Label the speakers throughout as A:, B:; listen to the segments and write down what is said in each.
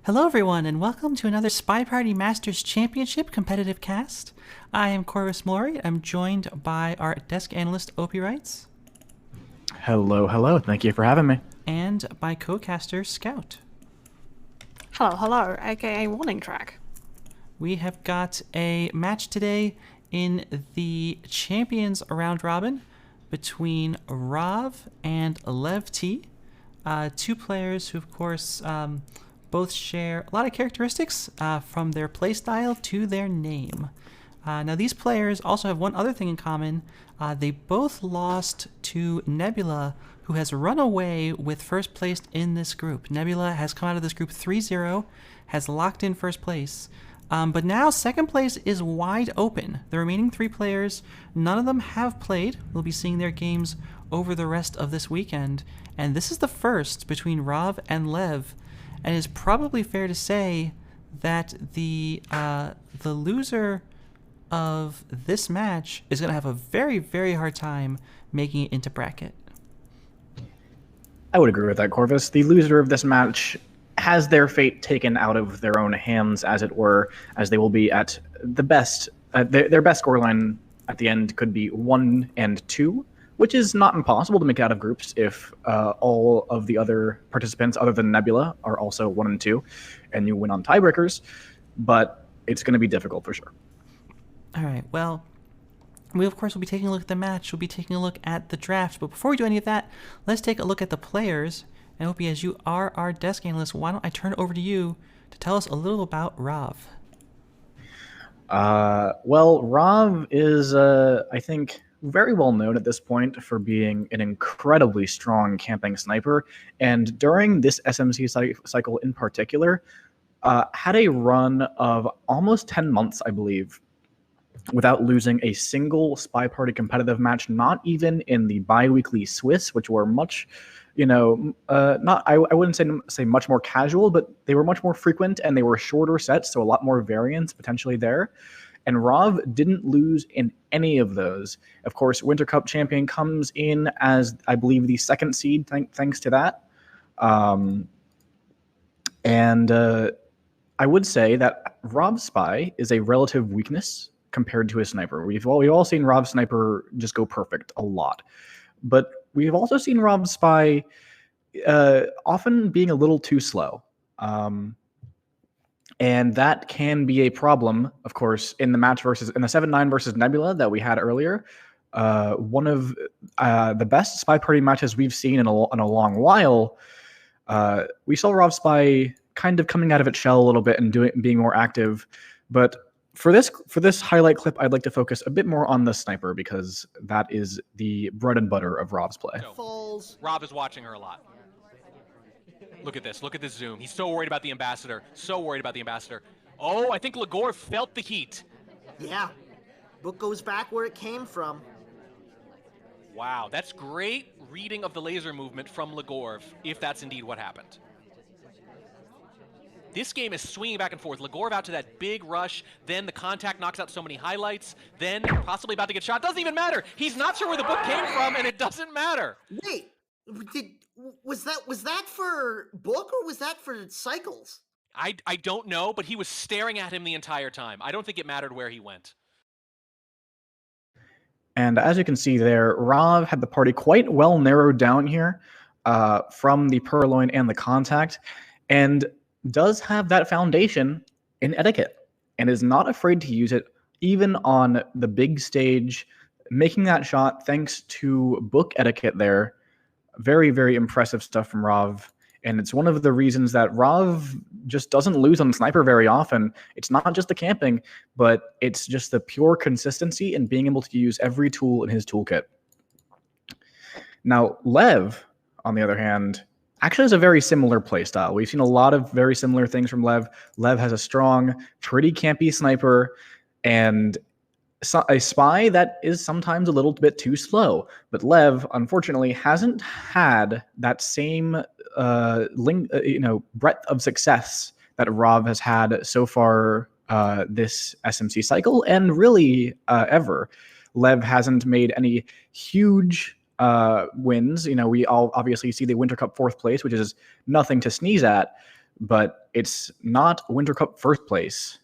A: Hello everyone and welcome to another SpyParty Masters Championship competitive cast. I am Corvus Maury. I'm joined by our desk analyst Opie Wrights.
B: Hello, hello. Thank you for having me.
A: And by co-caster Scout.
C: Hello, hello, aka Warning Track.
A: We have got a match today in the Champions Round Robin between Rav and LevT. Two players who, of course, both share a lot of characteristics from their playstyle to their name. Now, these players also have one other thing in common. They both lost to Nebula, who has run away with first place in this group. Nebula has come out of this group 3-0, has locked in first place. But now second place is wide open. The remaining three players, none of them have played. We'll be seeing their games over the rest of this weekend. And this is the first between Rav and Lev. And it's probably fair to say that the loser of this match is going to have a very, very hard time making it into bracket.
B: I would agree with that, Corvus. The loser of this match has their fate taken out of their own hands, as it were, as they will be at the best. Their best scoreline at the end could be 1 and 2, which is not impossible to make out of groups if all of the other participants, other than Nebula, are also 1 and 2, and you win on tiebreakers. But it's going to be difficult for sure.
A: All right, well, we, of course, will be taking a look at the match. We'll be taking a look at the draft. But before we do any of that, let's take a look at the players. And Opie, as you are our desk analyst, why don't I turn it over to you to tell us a little about Rav?
B: Well, Rav is, I think, very well known at this point for being an incredibly strong camping sniper. And during this SMC cycle in particular, had a run of almost 10 months, I believe, without losing a single SpyParty competitive match, not even in the bi-weekly Swiss, which were much, I wouldn't say much more casual, but they were much more frequent and they were shorter sets, so a lot more variance potentially there. And Rav didn't lose in any of those. Of course, Winter Cup champion comes in as, I believe, the second seed, thanks to that. I would say that Rav's Spy is a relative weakness compared to his sniper. We've all seen Rav's sniper just go perfect a lot. But we've also seen Rav's Spy often being a little too slow. And that can be a problem, of course, in the 7-9 versus Nebula that we had earlier. One of the best SpyParty matches we've seen in a long while. We saw Rav's Spy kind of coming out of its shell a little bit and being more active. But for this highlight clip, I'd like to focus a bit more on the sniper because that is the bread and butter of Rav's play.
D: Rav is watching her a lot. Look at this. Look at this zoom. He's so worried about the ambassador. So worried about the ambassador. Oh, I think Legor felt the heat.
E: Yeah. Book goes back where it came from.
D: Wow, that's great reading of the laser movement from Legorv, if that's indeed what happened. This game is swinging back and forth. Legorv out to that big rush, then the contact knocks out so many highlights, then possibly about to get shot. Doesn't even matter. He's not sure where the book came from, and it doesn't matter.
E: Wait, was that for Book or was that for Cycles?
D: I don't know, but he was staring at him the entire time. I don't think it mattered where he went.
B: And as you can see there, Rav had the party quite well narrowed down here from the Purloin and the contact, and does have that foundation in etiquette and is not afraid to use it even on the big stage, making that shot thanks to book etiquette there. Very, very impressive stuff from Rav. And it's one of the reasons that Rav just doesn't lose on sniper very often. It's not just the camping, but it's just the pure consistency and being able to use every tool in his toolkit. Now, Lev, on the other hand, actually has a very similar playstyle. We've seen a lot of very similar things from Lev. Lev has a strong, pretty campy sniper and a spy that is sometimes a little bit too slow. But Lev, unfortunately, hasn't had that same breadth of success that Rav has had so far this SMC cycle, and really ever. Lev hasn't made any huge wins. We all obviously see the Winter Cup 4th place, which is nothing to sneeze at. but it's not Winter Cup first place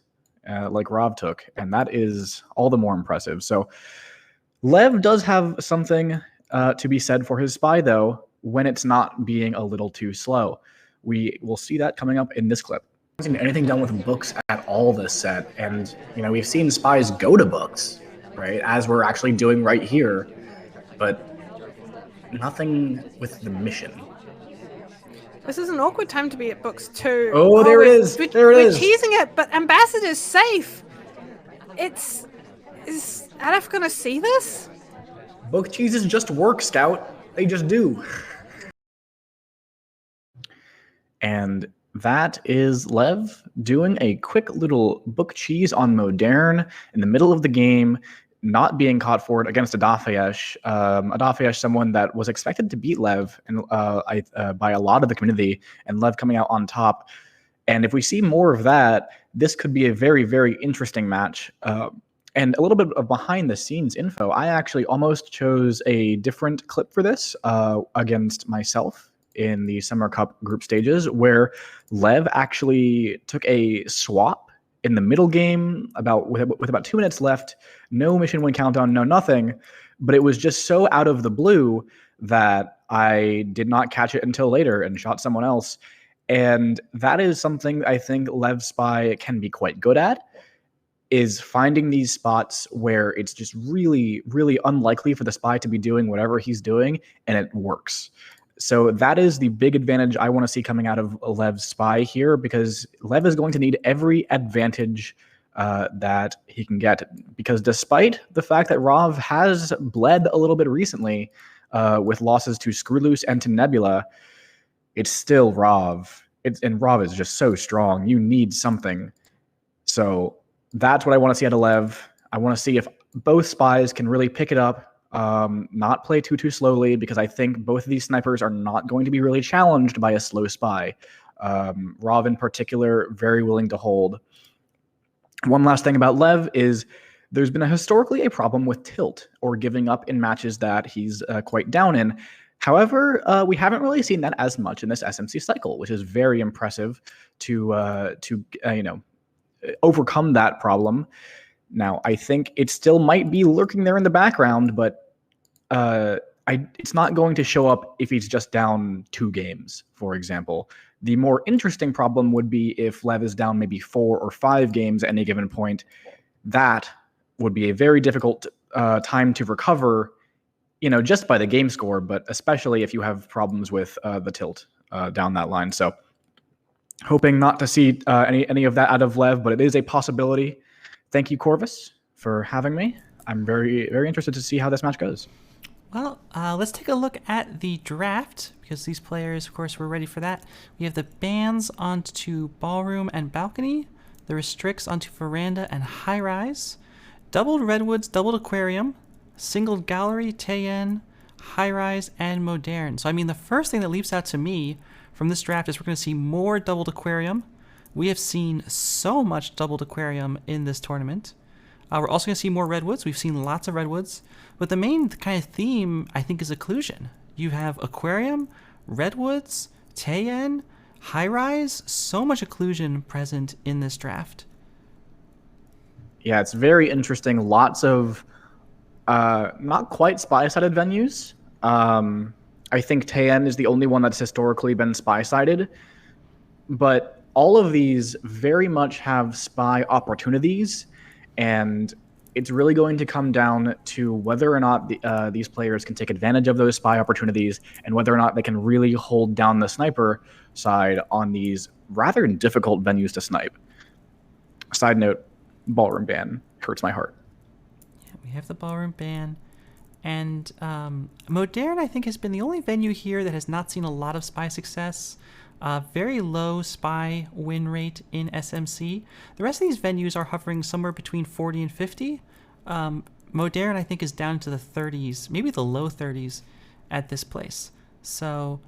B: like Rav took, and that is all the more impressive. So Lev does have something to be said for his spy, though, when it's not being a little too slow. We will see that coming up in this clip.
F: I haven't seen anything done with books at all this set, and we've seen spies go to books, right, as we're actually doing right here, but nothing with the mission.
C: This is an awkward time to be at books too.
F: Oh, there it is. There it is.
C: We're teasing it, but Ambassador's safe. Is Adaf gonna see this?
F: Book cheeses just work, Scout. They just do.
B: And that is Lev doing a quick little book cheese on Modern in the middle of the game, not being caught for it against Adafayesh. Adafayesh, someone that was expected to beat Lev and by a lot of the community, and Lev coming out on top. And if we see more of that, this could be a very, very interesting match. And a little bit of behind-the-scenes info. I actually almost chose a different clip for this against myself in the Summer Cup group stages, where Lev actually took a swap in the middle game with about 2 minutes left, no mission win countdown, no nothing, but it was just so out of the blue that I did not catch it until later and shot someone else. And that is something I think Lev Spy can be quite good at, is finding these spots where it's just really, really unlikely for the spy to be doing whatever he's doing, and it works. So that is the big advantage I want to see coming out of Lev's spy here, because Lev is going to need every advantage that he can get. Because despite the fact that Rav has bled a little bit recently with losses to Screwloose and to Nebula, it's still Rav. And Rav is just so strong. You need something. So that's what I want to see out of Lev. I want to see if both spies can really pick it up. Not play too slowly, because I think both of these snipers are not going to be really challenged by a slow spy. Rav in particular, very willing to hold. One last thing about Lev is there's been historically a problem with tilt or giving up in matches that he's quite down in. However, we haven't really seen that as much in this SMC cycle, which is very impressive to overcome that problem. Now, I think it still might be lurking there in the background, but it's not going to show up if he's just down 2 games, for example. The more interesting problem would be if Lev is down maybe 4 or 5 games at any given point. That would be a very difficult time to recover, just by the game score, but especially if you have problems with the tilt down that line. So hoping not to see any of that out of Lev, but it is a possibility. Thank you, Corvus, for having me. I'm very, very interested to see how this match goes.
A: Well, let's take a look at the draft, because these players, of course, were ready for that. We have the bans onto Ballroom and Balcony, the restricts onto Veranda and High Rise, doubled Redwoods, doubled Aquarium, singled Gallery, Tayen, High Rise, and Modern. So, I mean, the first thing that leaps out to me from this draft is we're going to see more doubled Aquarium. We have seen so much doubled Aquarium in this tournament. We're also going to see more Redwoods. We've seen lots of Redwoods. But the main kind of theme, I think, is occlusion. You have Aquarium, Redwoods, Tayen, High Rise. So much occlusion present in this draft.
B: Yeah, it's very interesting. Lots of not quite spy-sided venues. I think Tayen is the only one that's historically been spy-sided. But all of these very much have spy opportunities, and it's really going to come down to whether or not these players can take advantage of those spy opportunities, and whether or not they can really hold down the sniper side on these rather difficult venues to snipe. Side note, Ballroom ban hurts my heart.
A: Yeah, we have the Ballroom ban. And Modern, I think, has been the only venue here that has not seen a lot of spy success. Very low spy win rate in SMC. The rest of these venues are hovering somewhere between 40 and 50. Modern, I think, is down to the 30s, maybe the low 30s at this place. So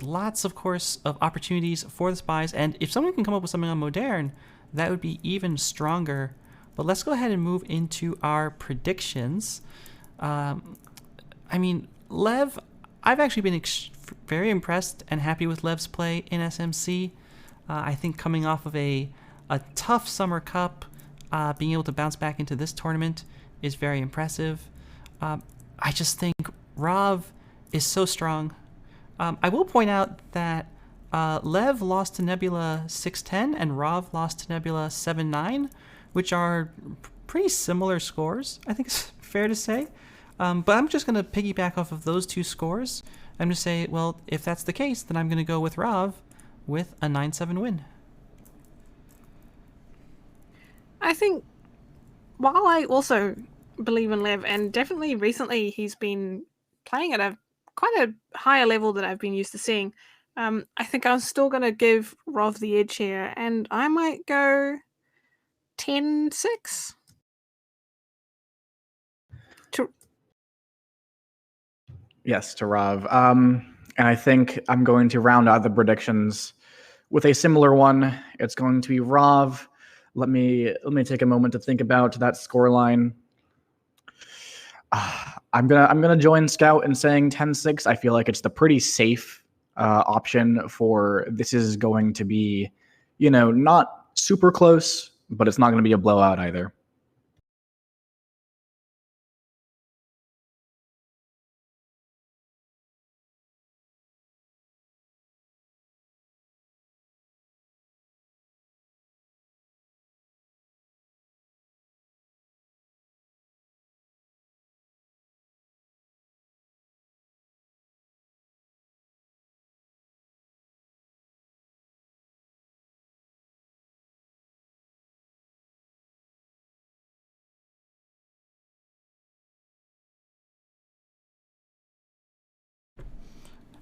A: lots, of course, of opportunities for the spies. And if someone can come up with something on Modern, that would be even stronger. But let's go ahead and move into our predictions. I mean, Lev, I've actually been very impressed and happy with Lev's play in SMC. I think coming off of a tough Summer Cup, being able to bounce back into this tournament is very impressive. I just think Rav is so strong. I will point out that Lev lost to Nebula 6-10 and Rav lost to Nebula 7-9, which are pretty similar scores, I think it's fair to say. But I'm just going to piggyback off of those two scores. I'm going to say, well, if that's the case, then I'm going to go with Rav with a 9-7 win.
C: I think while I also believe in Lev, and definitely recently he's been playing at a quite a higher level than I've been used to seeing, I think I'm still going to give Rav the edge here, and I might go 10-6.
B: Yes, to Rav. And I think I'm going to round out the predictions with a similar one. It's going to be Rav. Let me take a moment to think about that scoreline. I'm gonna join Scout in saying 10-6. I feel like it's the pretty safe option for this. Is going to be, not super close, but it's not going to be a blowout either.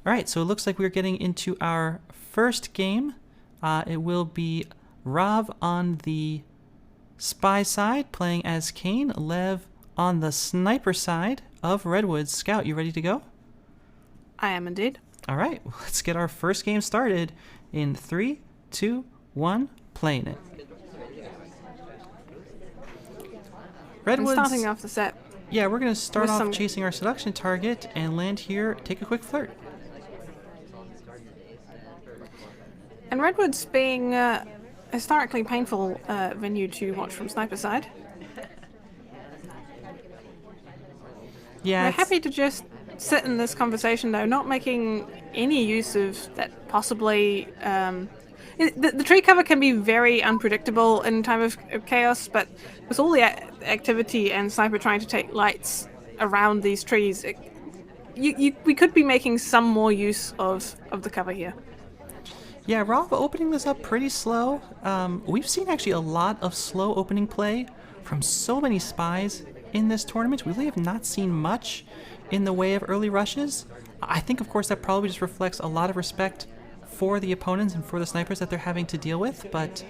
A: All right, so it looks like we're getting into our first game. It will be Rav on the Spy side, playing as Kane. Lev on the Sniper side of Redwoods. Scout, you ready to go?
C: I am indeed.
A: All right, let's get our first game started in 3, 2, 1, playing it. Redwoods.
C: I'm starting off the set.
A: Yeah, we're going to start
C: with
A: off
C: some
A: chasing our seduction target and land here, take a quick flirt.
C: And Redwoods being a historically painful venue to watch from Sniper side.
A: Yeah,
C: We're happy to just sit in this conversation, though, not making any use of that possibly... the tree cover can be very unpredictable in time of chaos, but with all the activity and Sniper trying to take lights around these trees, we could be making some more use of the cover here.
A: Yeah, Rav opening this up pretty slow. We've seen actually a lot of slow opening play from so many spies in this tournament. We really have not seen much in the way of early rushes. I think, of course, that probably just reflects a lot of respect for the opponents and for the snipers that they're having to deal with, but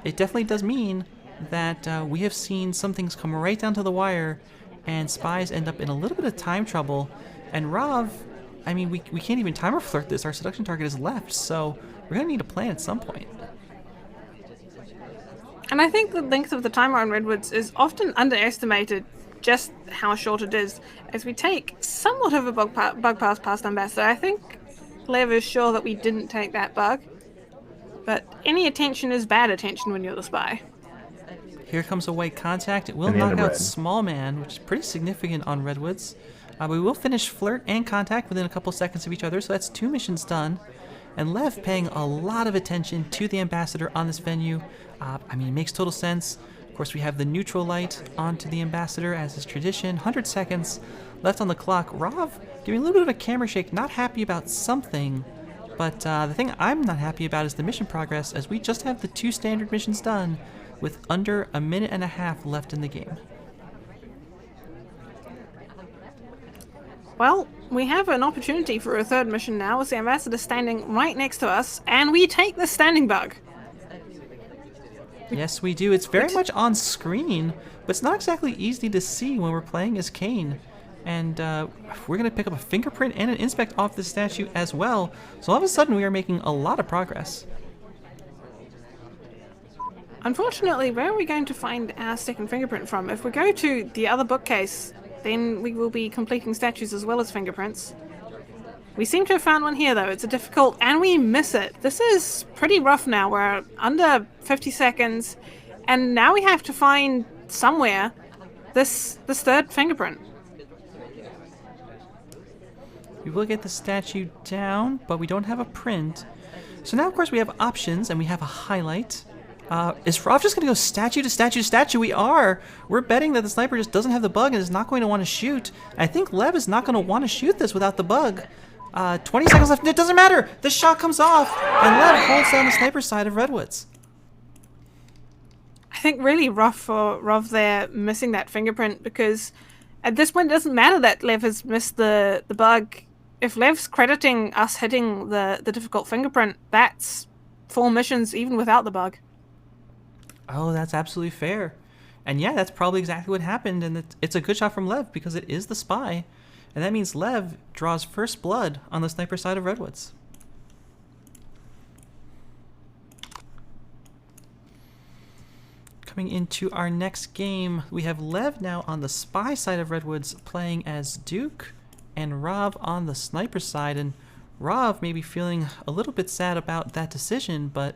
A: it definitely does mean that we have seen some things come right down to the wire and spies end up in a little bit of time trouble. And Rav, I mean, we can't even timer flirt this. Our seduction target is left, so we're going to need a plan at some point.
C: And I think the length of the timer on Redwoods is often underestimated, just how short it is. As we take somewhat of a bug pass past Ambassador, I think Lev is sure that we didn't take that bug. But any attention is bad attention when you're the spy.
A: Here comes a white contact. It will
B: And the
A: knock
B: other
A: out
B: red.
A: Small Man, which is pretty significant on Redwoods. But we will finish Flirt and Contact within a couple seconds of each other, so that's 2 missions done. And Lev paying a lot of attention to the Ambassador on this venue. I mean, it makes total sense. Of course, we have the neutral light onto the Ambassador as is tradition. 100 seconds left on the clock. Rav giving a little bit of a camera shake, not happy about something. But the thing I'm not happy about is the mission progress, as we just have the 2 standard missions done with under a minute and a half left in the game.
C: Well, we have an opportunity for a third mission now with the Ambassador standing right next to us, and we take the standing bug.
A: Yes, we do. It's very much on screen, but it's not exactly easy to see when we're playing as Kane. And we're going to pick up a fingerprint and an inspect off the statue as well. So all of a sudden we are making a lot of progress.
C: Unfortunately, where are we going to find our second fingerprint from? If we go to the other bookcase, then we will be completing statues as well as fingerprints. We seem to have found one here, though. It's a difficult, and we miss it. This is pretty rough now. We're under 50 seconds, and now we have to find somewhere this third fingerprint.
A: We will get the statue down, but we don't have a print. So now, of course, we have options, and we have a highlight. Is Rav just going to go statue to statue to statue? We are. We're betting that the sniper just doesn't have the bug and is not going to want to shoot. I think Lev is not going to want to shoot this without the bug. 20 seconds left. It doesn't matter. The shot comes off, and Lev holds down the sniper side of Redwoods.
C: I think really rough for Rav there missing that fingerprint, because at this point it doesn't matter that Lev has missed the bug. If Lev's crediting us hitting the difficult fingerprint, that's 4 missions even without the bug.
A: Oh, that's absolutely fair. And yeah, that's probably exactly what happened, and it's a good shot from Lev because it is the spy. And that means Lev draws first blood on the sniper side of Redwoods. Coming into our next game, we have Lev now on the spy side of Redwoods playing as Duke, and Rav on the sniper side. And Rav may be feeling a little bit sad about that decision, but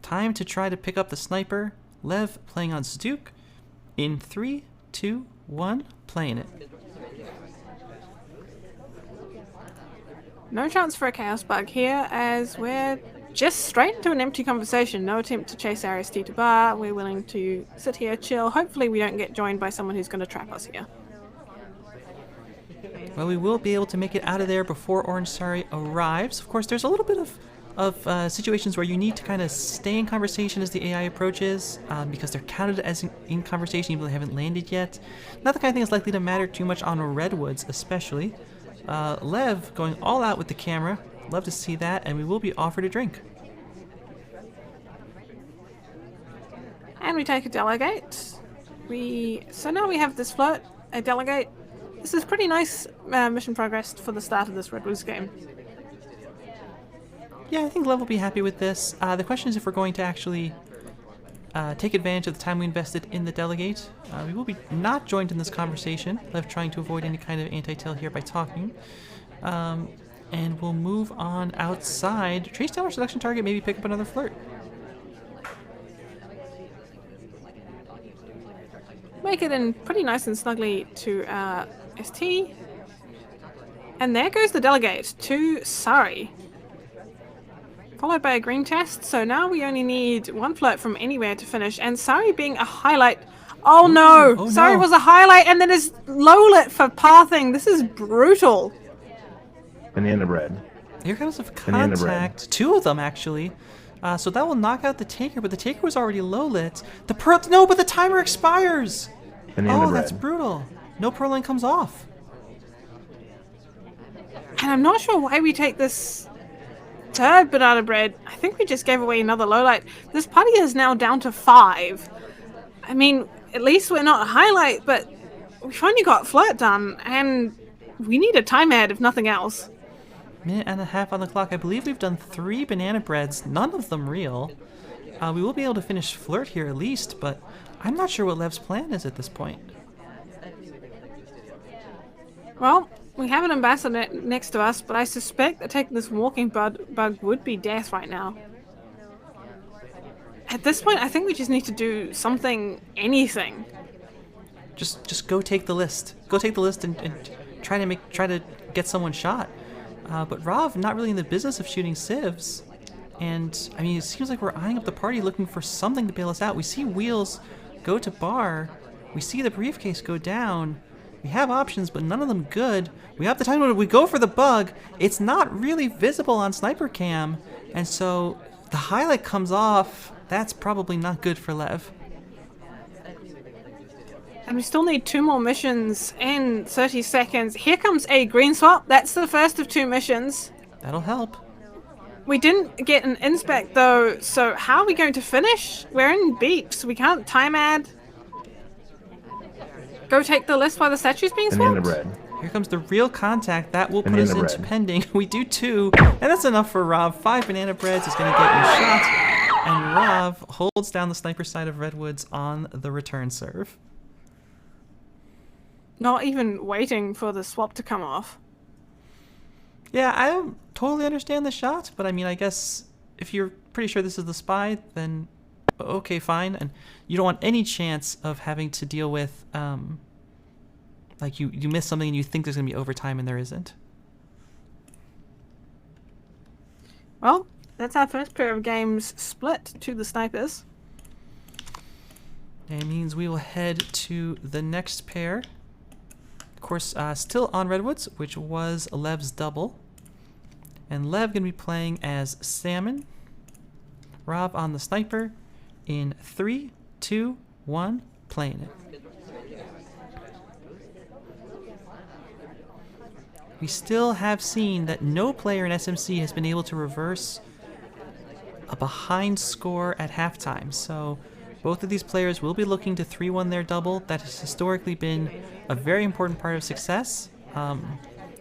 A: time to try to pick up the sniper. Lev playing on Duke in 3, 2, 1, playing it.
C: No chance for a chaos bug here, as we're just straight into an empty conversation. No attempt to chase RST to bar. We're willing to sit here, chill. Hopefully we don't get joined by someone who's going to trap us here.
A: Well, we will be able to make it out of there before Orange Sari arrives. Of course, there's a little bit of situations where you need to kind of stay in conversation as the AI approaches, because they're counted as in conversation even though they haven't landed yet. Not the kind of thing that's likely to matter too much on Redwoods, especially. Lev going all out with the camera. Love to see that, and we will be offered a drink.
C: And we take a delegate. So now we have this float, a delegate. This is pretty nice mission progress for the start of this Redwoods game.
A: Yeah, I think Lev will be happy with this. The question is if we're going to actually take advantage of the time we invested in the delegate. We will be not joined in this conversation. Lev trying to avoid any kind of anti-tail here by talking. And we'll move on outside. Trace down our selection target, maybe pick up another flirt.
C: Make it in pretty nice and snugly to ST. And there goes the delegate to Sari. Followed by a green test, so now we only need 1 flirt from anywhere to finish, and Sari being a highlight. Oh no!
A: Oh,
C: Sari
A: no.
C: was a highlight and then is low lit for pathing. This is brutal.
G: Banana bread.
A: Here comes a
G: Banana bread.
A: contact. 2 of them, actually. So that will knock out the Taker, but the Taker was already low lit. The Pearl... No, but the timer expires!
G: Banana
A: Oh,
G: bread.
A: that's brutal. No Pearling comes off.
C: And I'm not sure why we take this third banana bread. I think we just gave away another low light. This party is now down to 5. I mean, at least we're not a highlight, but we've only got flirt done, and we need a time ahead if nothing else.
A: Minute and a half on the clock. I believe we've done 3 banana breads, none of them real. We will be able to finish flirt here at least, but I'm not sure what Lev's plan is at this point.
C: Well, we have an ambassador next to us, but I suspect that taking this walking bug would be death right now. At this point, I think we just need to do something, anything.
A: Just go take the list. Go take the list and try to get someone shot. But Rav not really in the business of shooting civs. And I mean, it seems like we're eyeing up the party looking for something to bail us out. We see Wheels go to bar. We see the briefcase go down. We have options, but none of them good. We have the time when we go for the bug. It's not really visible on Sniper Cam. And so the highlight comes off. That's probably not good for Lev.
C: And we still need 2 more missions in 30 seconds. Here comes a green swap. That's the first of 2 missions.
A: That'll help.
C: We didn't get an inspect though, so how are we going to finish? We're in beeps. We can't time add. Go take the list while the statue's being
G: Banana
C: swapped.
G: bread.
A: Here comes the real contact. That will put
G: Banana
A: us into
G: bread.
A: pending. We do 2, and that's enough for Rav. 5 banana breads is going to get him shot, and Rav holds down the sniper side of Redwoods on the return serve.
C: Not even waiting for the swap to come off.
A: Yeah, I don't totally understand the shot, but I mean, I guess if you're pretty sure this is the spy, then okay, fine. And you don't want any chance of having to deal with, like you miss something and you think there's going to be overtime and there isn't.
C: Well, that's our first pair of games split to the snipers.
A: That means we will head to the next pair. Of course, still on Redwoods, which was Lev's double. And Lev going to be playing as Salmon. Rob on the sniper in 3, 2, 1, playing it. We still have seen that no player in SMC has been able to reverse a behind score at halftime. So both of these players will be looking to 3-1 their double. That has historically been a very important part of success.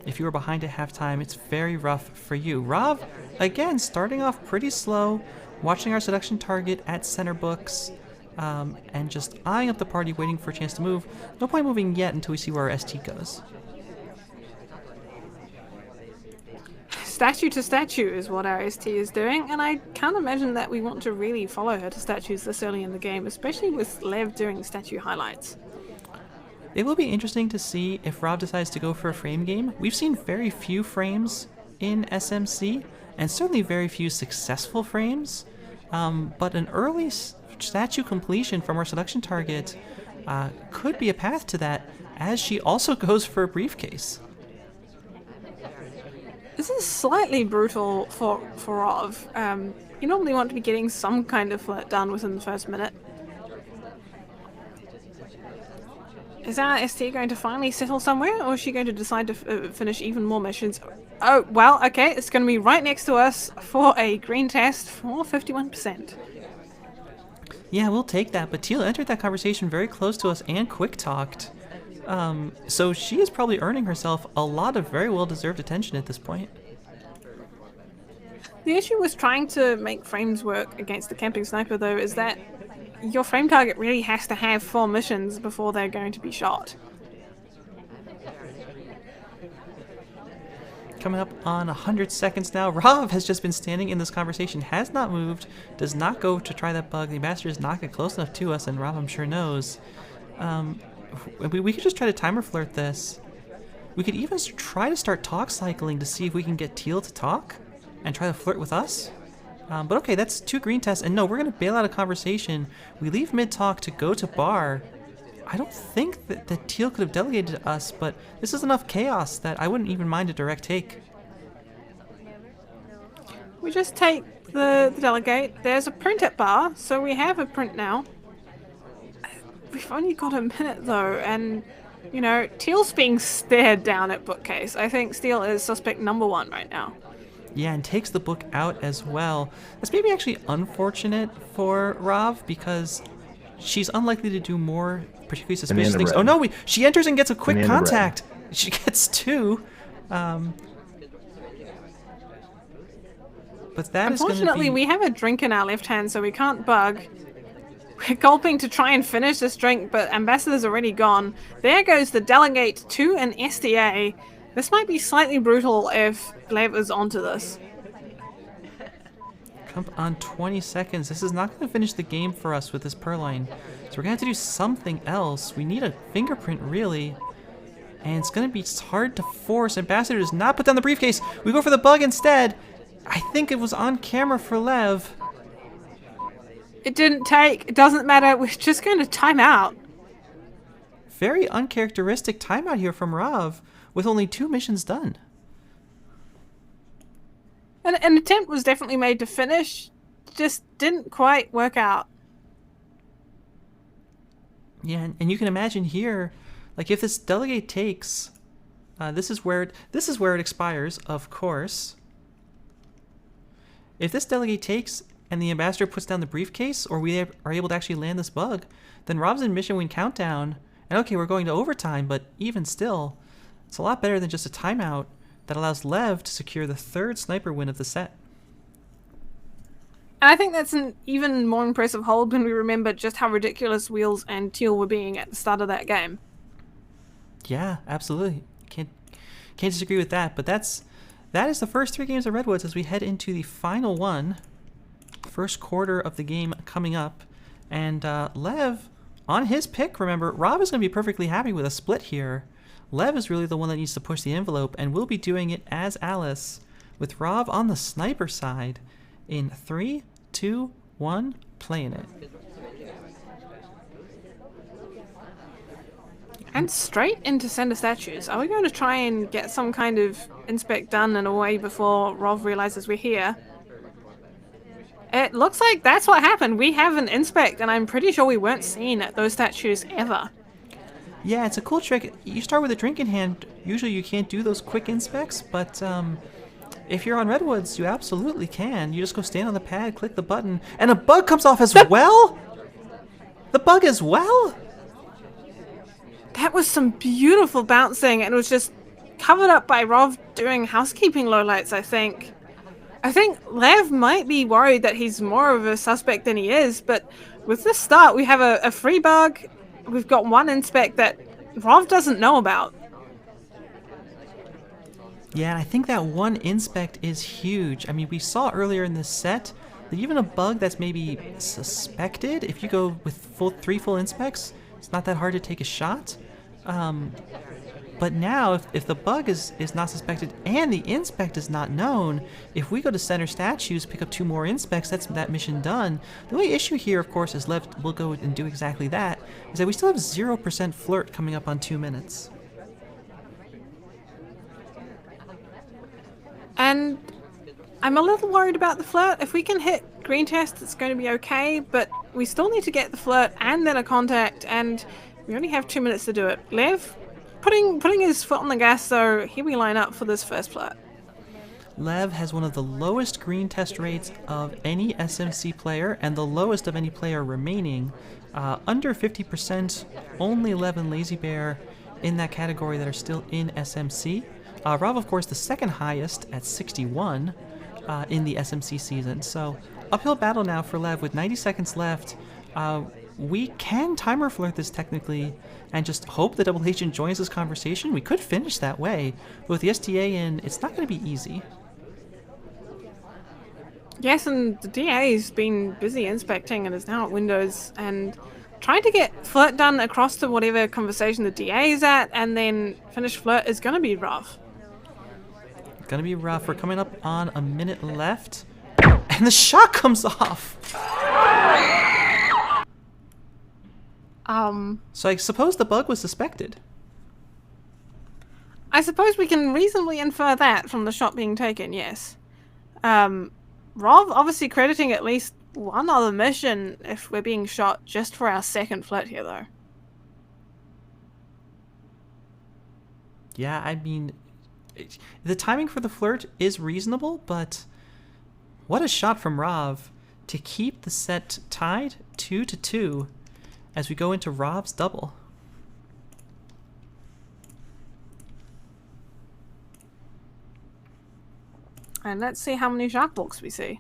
A: If you were behind at halftime, it's very rough for you. Rav, again, starting off pretty slow, watching our seduction target at center books, and just eyeing up the party, waiting for a chance to move. No point moving yet until we see where our ST goes.
C: Statue to statue is what our ST is doing, and I can't imagine that we want to really follow her to statues this early in the game, especially with Lev doing statue highlights.
A: It will be interesting to see if Rob decides to go for a frame game. We've seen very few frames in SMC, and certainly very few successful frames, but an early statue completion from our seduction target could be a path to that, as she also goes for a briefcase.
C: This is slightly brutal for Rov. You normally want to be getting some kind of flirt done within the first minute. Is our ST going to finally settle somewhere, or is she going to decide to finish even more missions? Oh, well, okay, it's going to be right next to us for a green test for 51%.
A: Yeah, we'll take that, but Teal entered that conversation very close to us and quick-talked. So she is probably earning herself a lot of very well-deserved attention at this point.
C: The issue with trying to make frames work against the camping sniper, though, is that your frame target really has to have 4 missions before they're going to be shot.
A: Coming up on 100 seconds now. Rav has just been standing in this conversation, has not moved, does not go to try that bug. The ambassador does not get close enough to us, and Rav, I'm sure, knows. We could just try to timer flirt this. We could even try to start talk cycling to see if we can get Teal to talk and try to flirt with us. But okay, that's 2 green tests, and no, we're going to bail out a conversation. We leave mid-talk to go to bar. I don't think that Teal could have delegated to us, but this is enough chaos that I wouldn't even mind a direct take.
C: We just take the delegate. There's a print at bar, so we have a print now. We've only got a minute, though, and, you know, Teal's being stared down at bookcase. I think Steele is suspect number 1 right now.
A: Yeah, and takes the book out as well. That's maybe actually unfortunate for Rav, because she's unlikely to do more particularly suspicious things. Oh no, she enters and gets a quick contact. She gets 2. But that
C: unfortunately, we have a drink in our left hand, so we can't bug. We're gulping to try and finish this drink, but Ambassador's already gone. There goes the delegate to an SDA. This might be slightly brutal if Lev is onto this.
A: Come on 20 seconds. This is not going to finish the game for us with this Purloin. So we're going to have to do something else. We need a fingerprint, really. And it's going to be hard to force. Ambassador does not put down the briefcase. We go for the bug instead. I think it was on camera for Lev.
C: It didn't take. It doesn't matter. We're just going to time out.
A: Very uncharacteristic timeout here from Rav, with only 2 missions done.
C: An attempt was definitely made to finish, just didn't quite work out.
A: Yeah, and you can imagine here, like if this delegate takes, this is where it expires, of course. If this delegate takes and the ambassador puts down the briefcase, or we are able to actually land this bug, then Rob's in mission win countdown, and okay, we're going to overtime, but even still, it's a lot better than just a timeout that allows Lev to secure the 3rd sniper win of the set.
C: And I think that's an even more impressive hold when we remember just how ridiculous Wheels and Teal were being at the start of that game.
A: Yeah, absolutely. Can't disagree with that, but that's that is the first 3 games of Redwoods as we head into the final one. First quarter of the game coming up. And Lev, on his pick, remember, Rob is going to be perfectly happy with a split here. Lev is really the one that needs to push the envelope, and we'll be doing it as Alice, with Rob on the sniper side in 3, 2, 1, playing it.
C: And straight into center statues. Are we going to try and get some kind of inspect done in a way before Rov realizes we're here? It looks like that's what happened. We have an inspect, and I'm pretty sure we weren't seen at those statues ever.
A: Yeah, it's a cool trick. You start with a drink in hand. Usually you can't do those quick inspects, but if you're on Redwoods, you absolutely can. You just go stand on the pad, click the button, and a bug comes off as well? The bug as well?
C: That was some beautiful bouncing, and it was just covered up by Rov doing housekeeping lowlights, I think. I think Lev might be worried that he's more of a suspect than he is, but with this start, we have a free bug. We've got one inspect that Rov doesn't know about.
A: Yeah, and I think that one inspect is huge. I mean, we saw earlier in this set that even a bug that's maybe suspected, if you go with 3 full inspects, it's not that hard to take a shot. But now, if the bug is not suspected and the inspect is not known, if we go to center statues, pick up 2 more inspects, that's that mission done. The only issue here, of course, is LevT will go and do exactly that, is that we still have 0% flirt coming up on 2 minutes.
C: And I'm a little worried about the flirt. If we can hit green test, it's going to be okay, but we still need to get the flirt and then a contact, and we only have 2 minutes to do it. Lev, putting his foot on the gas, so here we line up for this first flirt.
A: Lev has one of the lowest green test rates of any SMC player and the lowest of any player remaining. Under 50%, only Lev and Lazy Bear in that category that are still in SMC. Rob, of course, the second highest at 61 in the SMC season. So uphill battle now for Lev with 90 seconds left. We can timer flirt this technically and just hope the double agent joins this conversation. We could finish that way, but with the STA in, it's not going to be easy.
C: Yes, and the DA's been busy inspecting and is now at Windows and trying to get flirt done across to whatever conversation the DA is at, and then finish flirt is going to be rough.
A: Gonna be rough. We're coming up on a minute left, and the shot comes off. So I suppose the bug was suspected.
C: I suppose we can reasonably infer that from the shot being taken, yes. Rov obviously crediting at least one other mission if we're being shot just for our second flirt here, though.
A: Yeah, I mean, the timing for the flirt is reasonable, but what a shot from Rov to keep the set tied 2-2 as we go into Rov's double.
C: And let's see how many shark books we see.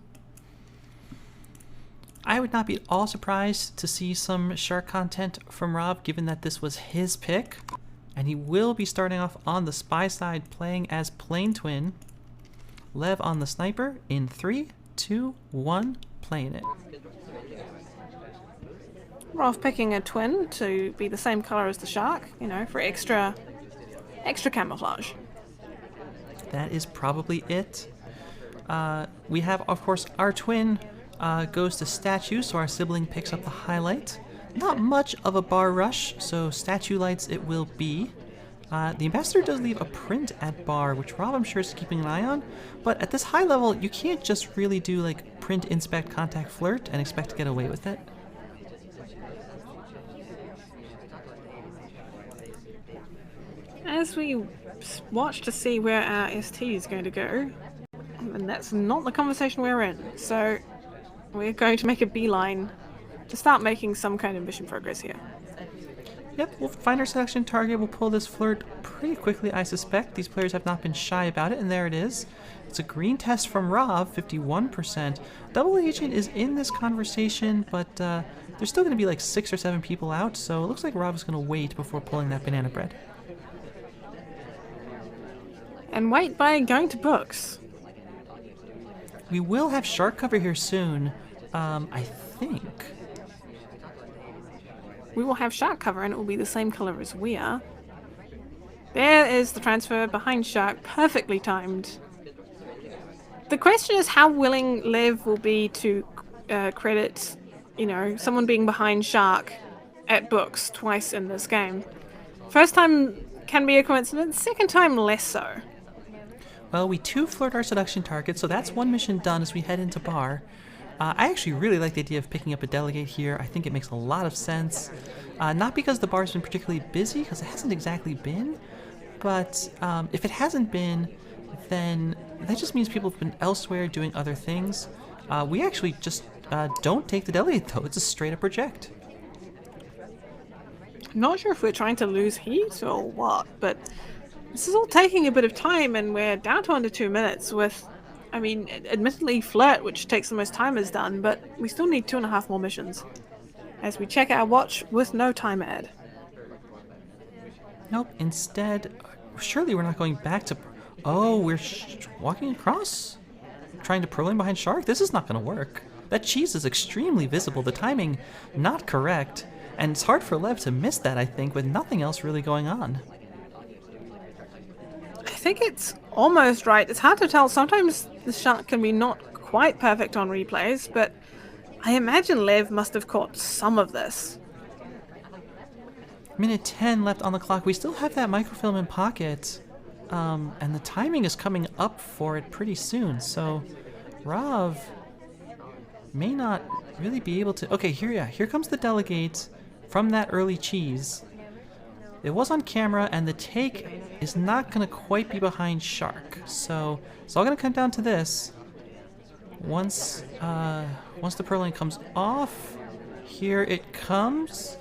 A: I would not be at all surprised to see some shark content from Rov, given that this was his pick. And he will be starting off on the spy side playing as Plane Twin. Lev on the sniper in 3, 2, 1, playing it.
C: Rov picking a twin to be the same color as the shark, you know, for extra camouflage.
A: That is probably it. We have, of course, our twin goes to statue, so our sibling picks up the highlight. Not much of a bar rush, so statue lights it will be. The ambassador does leave a print at bar, which Rob, I'm sure, is keeping an eye on. But at this high level, you can't just really do like print, inspect, contact, flirt, and expect to get away with it.
C: As we watch to see where our ST is going to go, and that's not the conversation we're in, so we're going to make a beeline to start making some kind of mission progress here.
A: Yep, we'll find our selection target. We'll pull this flirt pretty quickly, I suspect. These players have not been shy about it, and there it is. It's a green test from Rob, 51%. Double Agent is in this conversation, but there's still going to be like 6 or 7 people out, so it looks like Rob is going to wait before pulling that banana bread.
C: and wait by going to books.
A: We will have shark cover here soon, I think.
C: We will have shark cover, and it will be the same color as we are. There is the transfer behind shark, perfectly timed. The question is how willing Lev will be to credit, someone being behind shark at books twice in this game. First time can be a coincidence, second time less so.
A: Well, we 2-flirt our seduction target, so that's one mission done as we head into bar. I actually really like the idea of picking up a delegate here. I think it makes a lot of sense. Not because the bar's been particularly busy, because it hasn't exactly been, but if it hasn't been, then that just means people have been elsewhere doing other things. We actually just don't take the delegate, though. It's a straight-up reject.
C: I'm not sure if we're trying to lose heat or what, but this is all taking a bit of time, and we're down to under 2 minutes with, admittedly flirt, which takes the most time, is done, but we still need 2.5 more missions. As we check our watch with no time ad.
A: Nope, instead, surely we're not going back to... Oh, we're walking across? Trying to pro lane behind shark? This is not going to work. That cheese is extremely visible, the timing not correct, and it's hard for Lev to miss that, I think, with nothing else really going on.
C: I think it's almost right. It's hard to tell. Sometimes the shark can be not quite perfect on replays, but I imagine Lev must have caught some of this.
A: Minute 10 left on the clock. We still have that microfilm in pocket, and the timing is coming up for it pretty soon, so Rav may not really be able to... Okay, here comes the delegate from that early cheese. It was on camera, and the take is not going to quite be behind shark, so it's all going to come down to this. Once the pro lane comes off, here it comes.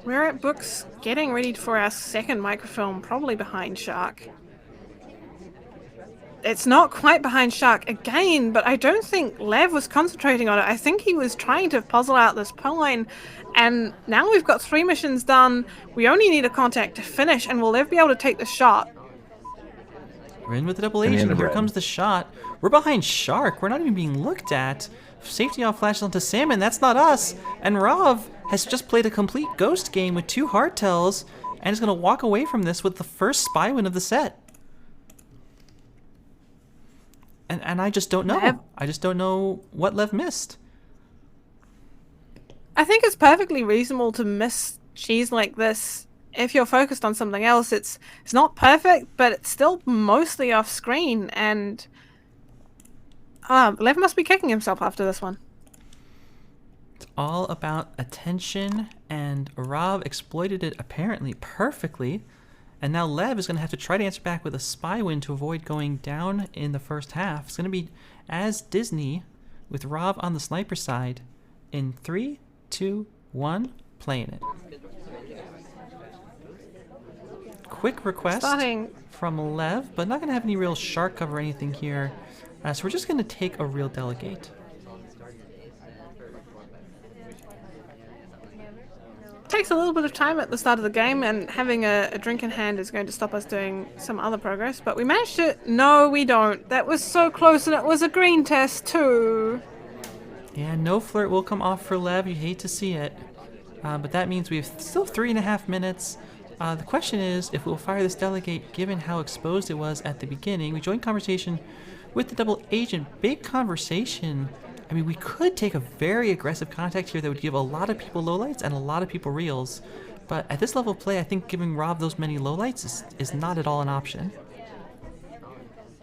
C: We're at books, getting ready for our second microfilm, probably behind shark. It's not quite behind shark again, but I don't think Lev was concentrating on it. I think he was trying to puzzle out this pro lane, and now we've got 3 missions done. We only need a contact to finish, and will Lev be able to take the shot?
A: We're in with the double agent. Here comes the shot. We're behind shark. We're not even being looked at. Safety off flashes onto Salmon. That's not us. And Rav has just played a complete ghost game with 2 hardtails and is going to walk away from this with the first spy win of the set. And I just don't know. I just don't know what Lev missed.
C: I think it's perfectly reasonable to miss cheese like this if you're focused on something else. It's not perfect, but it's still mostly off screen, and Lev must be kicking himself after this one.
A: It's all about attention, and Rav exploited it apparently perfectly. And now Lev is going to have to try to answer back with a spy win to avoid going down in the first half. It's going to be as Disney with Rav on the sniper side in 3, 2, 1, playing it. Quick request from Lev, but not going to have any real shark cover or anything here. So we're just going to take a real delegate.
C: Takes a little bit of time at the start of the game, and having a drink in hand is going to stop us doing some other progress, but we managed to... No, we don't. That was so close, and it was a green test too.
A: Yeah, no flirt will come off for Lev. You hate to see it. But that means we have still 3.5 minutes. The question is if we'll fire this delegate given how exposed it was at the beginning. We joined conversation with the double agent. Big conversation. I mean, we could take a very aggressive contact here that would give a lot of people lowlights and a lot of people reals. But at this level of play, I think giving Rav those many lowlights is not at all an option.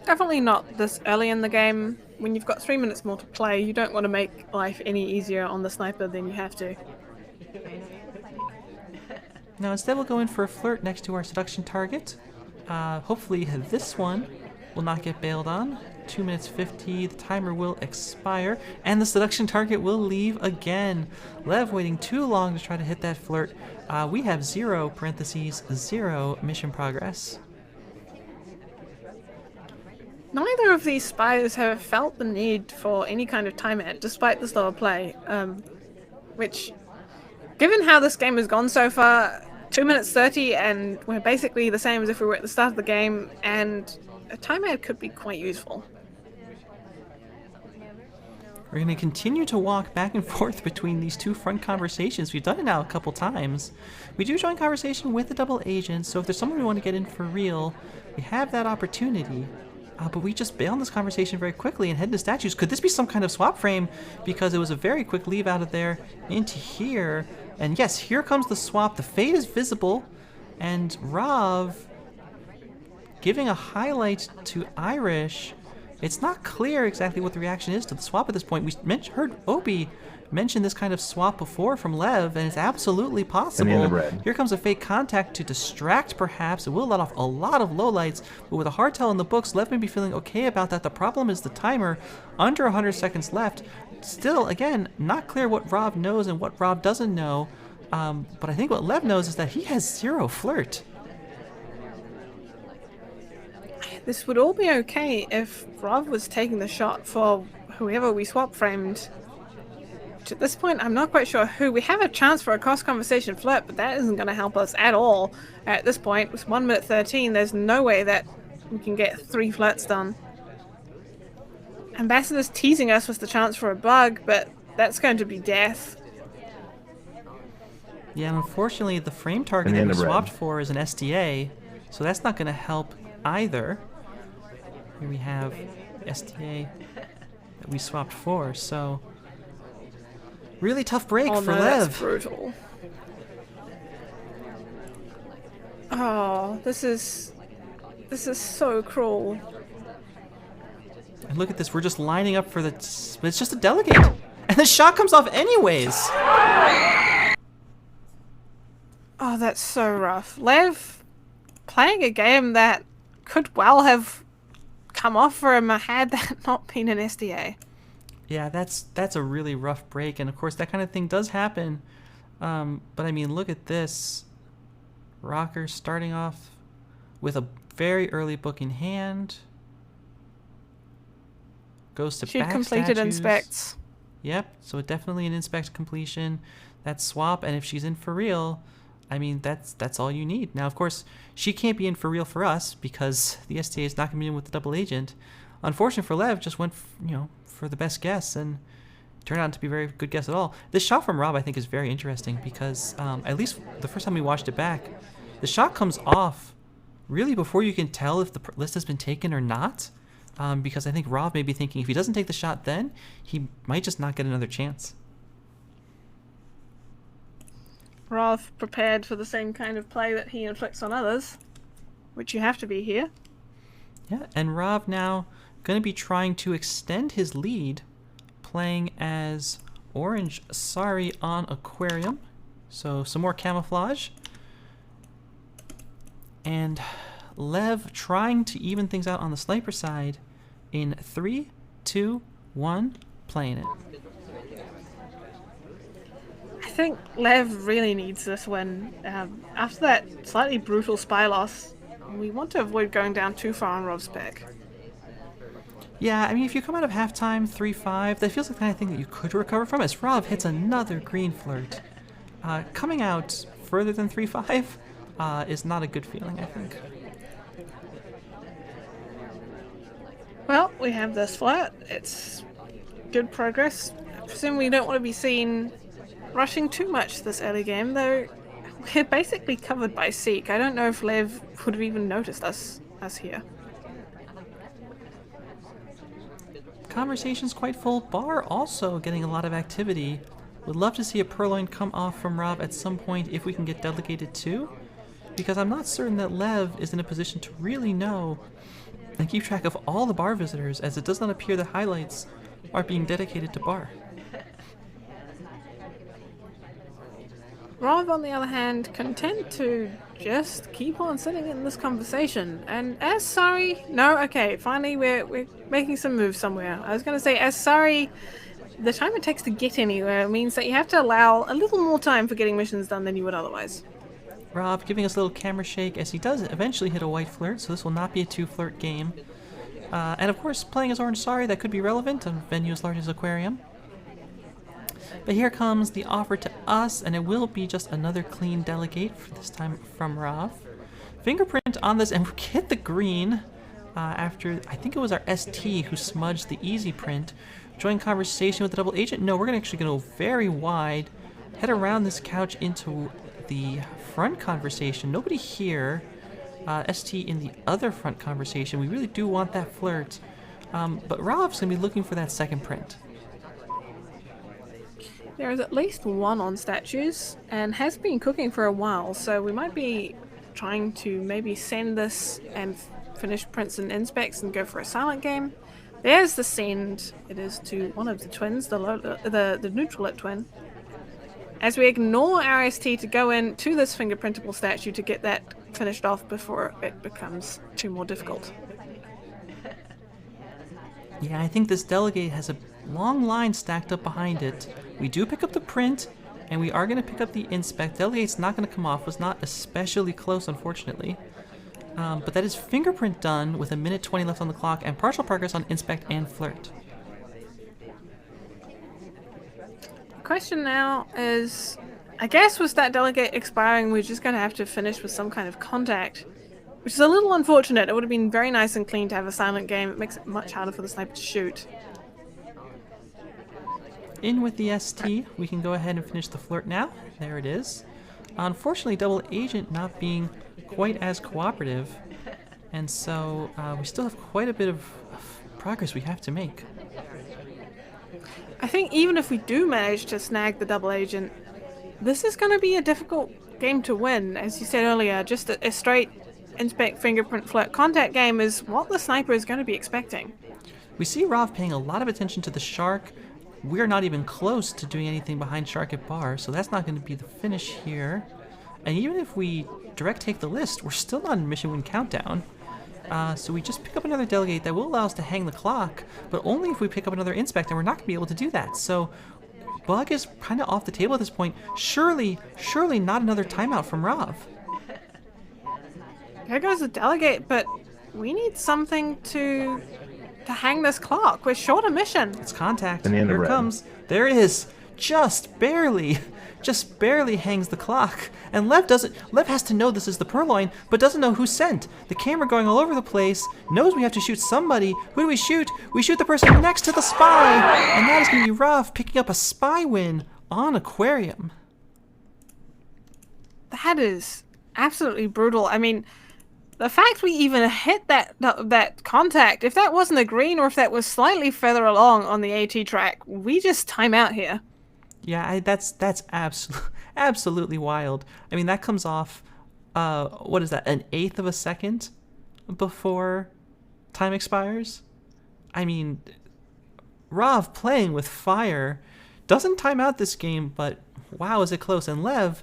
C: Definitely not this early in the game. When you've got 3 minutes more to play, you don't want to make life any easier on the sniper than you have to.
A: Now instead we'll go in for a flirt next to our seduction target. Hopefully this one will not get bailed on. 2 minutes 50, the timer will expire, and the seduction target will leave again. Lev waiting too long to try to hit that flirt. We have 0 mission progress.
C: Neither of these spies have felt the need for any kind of time ad, despite the slower play, which, given how this game has gone so far, 2 minutes 30, and we're basically the same as if we were at the start of the game, and a timeout could be quite useful.
A: We're going to continue to walk back and forth between these two front conversations. We've done it now a couple times. We do join conversation with the double agent, so if there's someone we want to get in for real, we have that opportunity. But we just bail on this conversation very quickly and head into statues. Could this be some kind of swap frame? Because it was a very quick leave out of there into here. And yes, here comes the swap. The fade is visible. And Rav giving a highlight to Irish. It's not clear exactly what the reaction is to the swap at this point. We heard Obi mention this kind of swap before from Lev, and it's absolutely possible. Here comes a fake contact to distract, perhaps. It will let off a lot of lowlights, but with a hardtail in the books, Lev may be feeling okay about that. The problem is the timer, under 100 seconds left. Still, again, not clear what Rav knows and what Rav doesn't know, but I think what Lev knows is that he has 0 flirt.
C: This would all be okay if Rav was taking the shot for whoever we swap framed. Which at this point, I'm not quite sure who. We have a chance for a cross-conversation flirt, but that isn't going to help us at all. At this point, with 1 minute 13, there's no way that we can get 3 flirts done. Ambassador's teasing us with the chance for a bug, but that's going to be death.
A: Yeah, and unfortunately, the frame target that we swapped for is an SDA, so that's not going to help either. Here we have SDA that we swapped for, so really tough break for Lev.
C: That's brutal. Oh, this is so cruel.
A: And look at this, we're just lining up for the... But it's just a delegate! And the shot comes off anyways!
C: Oh, that's so rough. Lev playing a game that could well have come off for him had that not been an SDA.
A: Yeah, that's a really rough break, and of course that kind of thing does happen. But I mean, look at this. Rocker starting off with a very early book in hand. Goes to back
C: completed
A: statues.
C: inspects.
A: Yep, so definitely an inspect completion. That swap, and if she's in for real, I mean, that's all you need. Now, of course, she can't be in for real for us because the STA is not going to be in with the double agent. Unfortunate for Lev, just went, for the best guess and turned out to be a very good guess at all. This shot from Rob, I think, is very interesting because at least the first time we watched it back, the shot comes off really before you can tell if the list has been taken or not. Because I think Rob may be thinking if he doesn't take the shot then, he might just not get another chance.
C: Rav prepared for the same kind of play that he inflicts on others, which you have to be here.
A: Yeah, and Rav now going to be trying to extend his lead, playing as Orange Sari on Aquarium. So some more camouflage. And Lev trying to even things out on the sniper side in 3, 2, 1, playing it.
C: I think Lev really needs this win. After that slightly brutal spy loss, we want to avoid going down too far on Rob's pick.
A: Yeah, I mean, if you come out of halftime 3-5, that feels like the kind of thing that you could recover from, as Rav hits another green flirt. Coming out further than 3-5 is not a good feeling, I think.
C: Well, we have this flirt. It's good progress. I presume we don't want to be seen rushing too much this early game, though we're basically covered by Seek. I don't know if Lev would have even noticed us here.
A: Conversation's quite full. Bar also getting a lot of activity. Would love to see a Purloin come off from Rob at some point if we can get delegated too, because I'm not certain that Lev is in a position to really know and keep track of all the bar visitors, as it does not appear that highlights are being dedicated to bar.
C: Rav, on the other hand, content to just keep on sitting in this conversation. And as Sari... No, okay, finally we're making some moves somewhere. I was going to say, as Sari, the time it takes to get anywhere means that you have to allow a little more time for getting missions done than you would otherwise.
A: Rob giving us a little camera shake as he does eventually hit a white flirt, so this will not be a 2-flirt game. And of course, playing as Orange Sari, that could be relevant on a venue as large as Aquarium. But here comes the offer to us, and it will be just another clean delegate, for this time from Rav. Fingerprint on this, and we hit the green after, I think it was our ST who smudged the easy print. Join conversation with the double agent. No, we're actually going to go very wide, head around this couch into the front conversation. Nobody here. ST in the other front conversation. We really do want that flirt. But Rav's going to be looking for that second print.
C: There is at least one on statues, and has been cooking for a while, so we might be trying to maybe send this and finish prints and inspects and go for a silent game. There's the send. It is to one of the twins, the neutral lit twin. As we ignore our ST to go in to this fingerprintable statue to get that finished off before it becomes too more difficult.
A: Yeah, I think this delegate has a long line stacked up behind it. We do pick up the print, and we are going to pick up the inspect. Delegate's not going to come off. Was not especially close, unfortunately. But that is fingerprint done with 1:20 left on the clock, and partial progress on inspect and flirt.
C: The question now is, I guess with that delegate expiring, we're just going to have to finish with some kind of contact, which is a little unfortunate. It would have been very nice and clean to have a silent game. It makes it much harder for the sniper to shoot.
A: In with the ST, we can go ahead and finish the flirt now. There it is. Unfortunately, double agent not being quite as cooperative, and so we still have quite a bit of progress we have to make.
C: I think even if we do manage to snag the double agent, this is going to be a difficult game to win. As you said earlier, just a straight inspect, fingerprint, flirt, contact game is what the sniper is going to be expecting.
A: We see Rav paying a lot of attention to the shark. We're not even close to doing anything behind shark at bar, so that's not going to be the finish here. And even if we direct take the list, we're still not in mission win countdown. So we just pick up another delegate that will allow us to hang the clock, but only if we pick up another inspect, and we're not going to be able to do that. So bug is kind of off the table at this point. Surely not another timeout from Rav.
C: There goes the delegate, but we need something to hang this clock. We're short a mission.
A: It's contact.
G: Banana
A: Here it
G: bread.
A: comes. There it is. Just barely hangs the clock. And Lev has to know this is the purloin, but doesn't know who sent. The camera going all over the place, knows we have to shoot somebody. Who do we shoot? We shoot the person next to the spy, and that is going to be Rav picking up a spy win on Aquarium.
C: That is absolutely brutal. I mean, the fact we even hit that contact, if that wasn't a green or if that was slightly further along on the AT track, we just time out here.
A: Yeah, that's absolutely wild. I mean, that comes off, what is that, 1/8 of a second before time expires? I mean, Rav playing with fire doesn't time out this game, but wow, is it close. And Lev,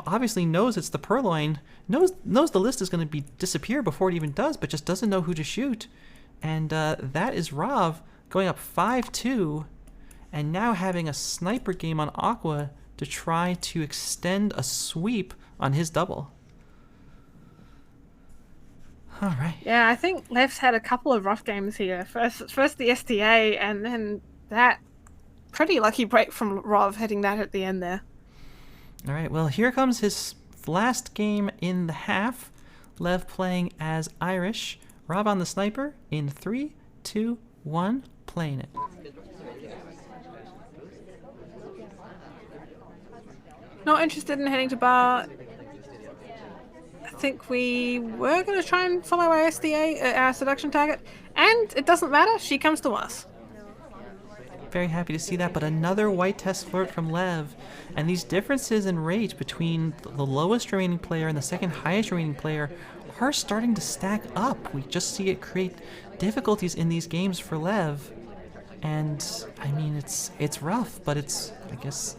A: obviously knows it's the purloin, knows the list is going to disappear before it even does, but just doesn't know who to shoot. And that is Rav going up 5-2, and now having a sniper game on Aqua to try to extend a sweep on his double. All right.
C: Yeah, I think Lev's had a couple of rough games here. First the STA, and then that pretty lucky break from Rav hitting that at the end there.
A: All right, well, here comes his last game in the half. Lev playing as Irish. Rav on the sniper in 3, 2, 1, playing it.
C: Not interested in heading to bar. I think we were going to try and follow our SDA, our seduction target, and it doesn't matter. She comes to us.
A: Very happy to see that, but another white test flirt from Lev. And these differences in rate between the lowest remaining player and the second highest remaining player are starting to stack up. We just see it create difficulties in these games for Lev. And, I mean, it's rough, but it's, I guess,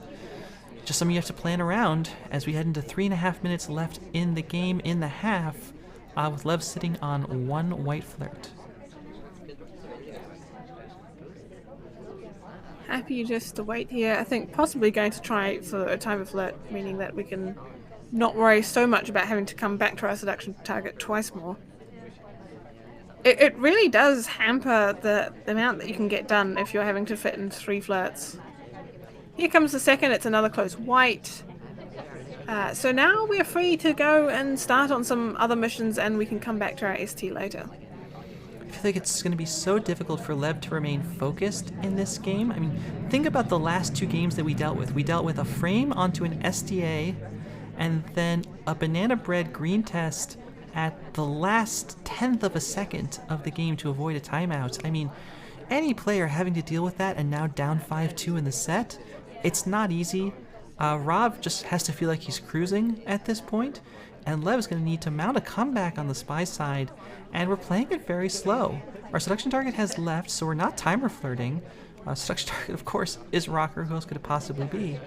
A: just something you have to plan around as we head into 3.5 minutes left in the game in the half, with Lev sitting on one white flirt.
C: Happy just to wait here. I think possibly going to try for a time of flirt, meaning that we can not worry so much about having to come back to our seduction target twice more. It really does hamper the amount that you can get done if you're having to fit in 3 flirts. Here comes the second. It's another close white. So now we're free to go and start on some other missions, and we can come back to our ST later.
A: I feel like it's going to be so difficult for Lev to remain focused in this game. I mean, think about the last 2 games that we dealt with. We dealt with a frame onto an SDA, and then a banana bread green test at the last 10th of a second of the game to avoid a timeout. I mean, any player having to deal with that and now down 5-2 in the set, it's not easy. Rav just has to feel like he's cruising at this point, and Lev is going to need to mount a comeback on the Spy side, and we're playing it very slow. Our seduction target has left, so we're not timer flirting. Seduction target, of course, is Rocker. Who else could it possibly be?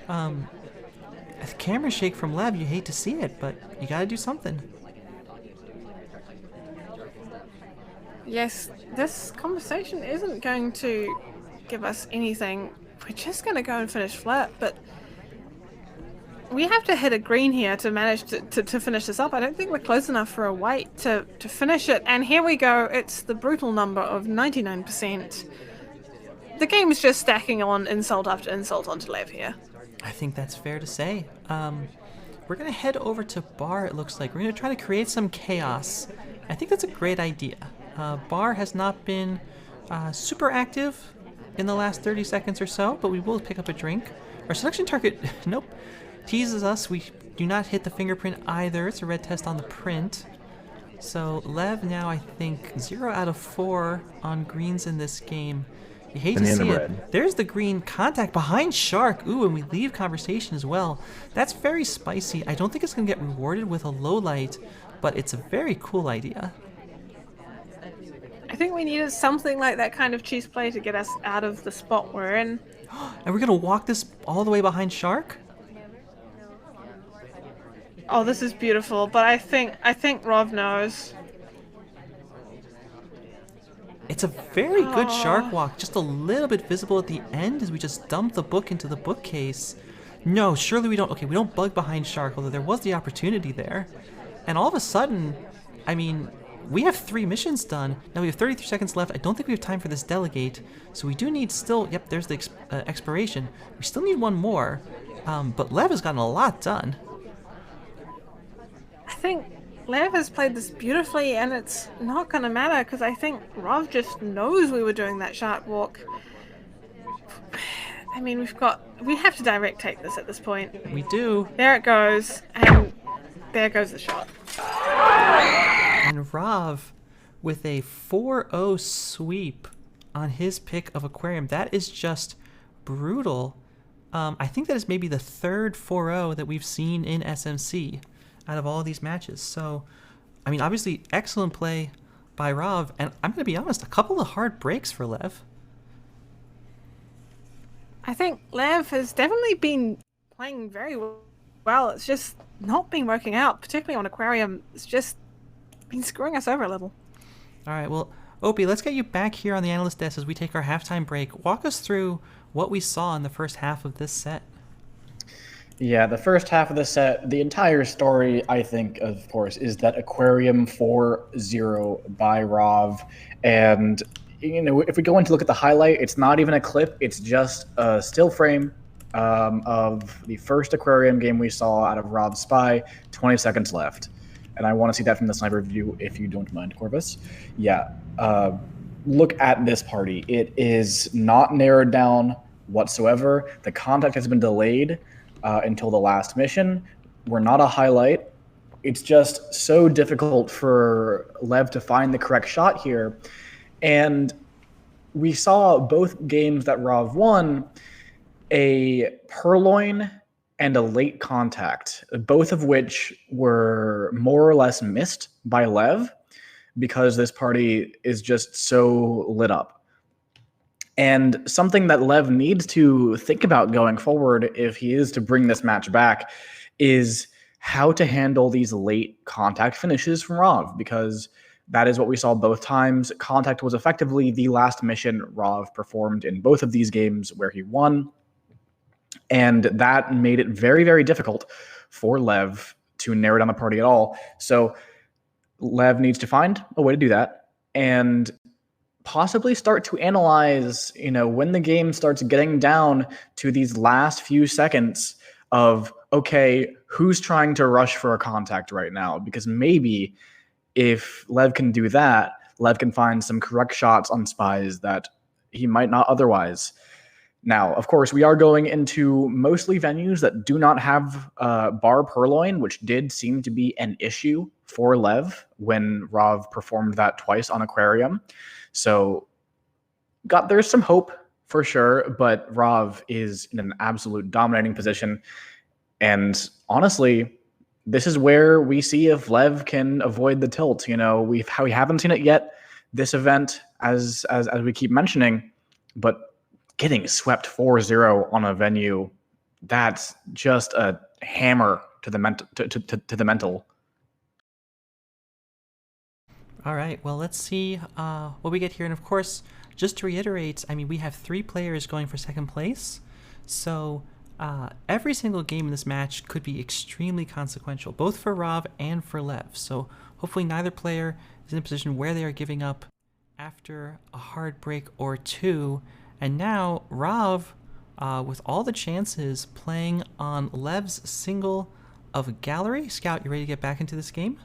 A: A camera shake from Lev, you hate to see it, but you gotta do something.
C: Yes, this conversation isn't going to give us anything. We're just going to go and finish flirt, but we have to hit a green here to manage to finish this up. I don't think we're close enough for a white to finish it. And here we go. It's the brutal number of 99%. The game is just stacking on insult after insult onto Lev here.
A: I think that's fair to say. We're going to head over to Bar, it looks like. We're going to try to create some chaos. I think that's a great idea. Bar has not been super active in the last 30 seconds or so, but we will pick up a drink. Our selection target, nope, teases us. We do not hit the fingerprint either. It's a red test on the print. So Lev now, I think, 0 out of 4 on greens in this game. You hate to see it. There's the green contact behind Shark. Ooh, and we leave conversation as well. That's very spicy. I don't think it's going to get rewarded with a low light, but it's a very cool idea.
C: I think we needed something like that kind of cheese play to get us out of the spot we're in.
A: And we're going to walk this all the way behind Shark?
C: Oh, this is beautiful, but I think Rob knows.
A: It's a very good Shark walk, just a little bit visible at the end as we just dump the book into the bookcase. No, surely we don't. Okay, we don't bug behind Shark, although there was the opportunity there. And all of a sudden, I mean, we have 3 missions done. Now we have 33 seconds left. I don't think we have time for this delegate, so we do need still, yep, there's the expiration. We still need 1 more, but Lev has gotten a lot done.
C: I think Lev has played this beautifully, and it's not going to matter because I think Rav just knows we were doing that shark walk. I mean, we have to direct take this at this point.
A: We do.
C: There it goes, and there goes the shot.
A: And Rav with a 4-0 sweep on his pick of Aquarium. That is just brutal. I think that is maybe the 3rd 4-0 that we've seen in SMC out of all of these matches. So, I mean, obviously excellent play by Rav, and I'm going to be honest, a couple of hard breaks for Lev.
C: I think Lev has definitely been playing very well. It's just not been working out, particularly on Aquarium. It's just been screwing us over a little.
A: All right, well, Opie, let's get you back here on the analyst desk as we take our halftime break. Walk us through what we saw in the first half of this set.
F: Yeah, the first half of the set, the entire story, I think, of course, is that Aquarium 4-0 by Rav. And, you know, if we go in to look at the highlight, it's not even a clip. It's just a still frame of the first Aquarium game we saw out of Rav's Spy, 20 seconds left. And I want to see that from the sniper view, if you don't mind, Corvus. Yeah, look at this party. It is not narrowed down whatsoever. The contact has been delayed until the last mission. We're not a highlight. It's just so difficult for Lev to find the correct shot here. And we saw both games that Rav won, a purloin and a late contact, both of which were more or less missed by Lev because this party is just so lit up. And something that Lev needs to think about going forward, if he is to bring this match back, is how to handle these late contact finishes from Rav, because that is what we saw both times. Contact was effectively the last mission Rav performed in both of these games where he won. And that made it very, very difficult for Lev to narrow down the party at all. So Lev needs to find a way to do that. And
B: possibly start to analyze, when the game starts getting down to these last few seconds of, okay, who's trying to rush for a contact right now? Because maybe if Lev can do that, Lev can find some correct shots on spies that he might not otherwise. Now, of course, we are going into mostly venues that do not have bar purloin, which did seem to be an issue for Lev when Rav performed that twice on Aquarium. So there's some hope for sure, but Rav is in an absolute dominating position. And honestly, this is where we see if Lev can avoid the tilt. We haven't seen it yet this event, as we keep mentioning, but getting swept 4-0 on a venue, that's just a hammer to the mental.
A: All right, well, let's see what we get here. And of course, just to reiterate, we have 3 players going for second place. So every single game in this match could be extremely consequential, both for Rav and for Lev. So hopefully neither player is in a position where they are giving up after a hard break or 2. And now Rav, with all the chances, playing on Lev's single of Gallery. Scout, you ready to get back into this game?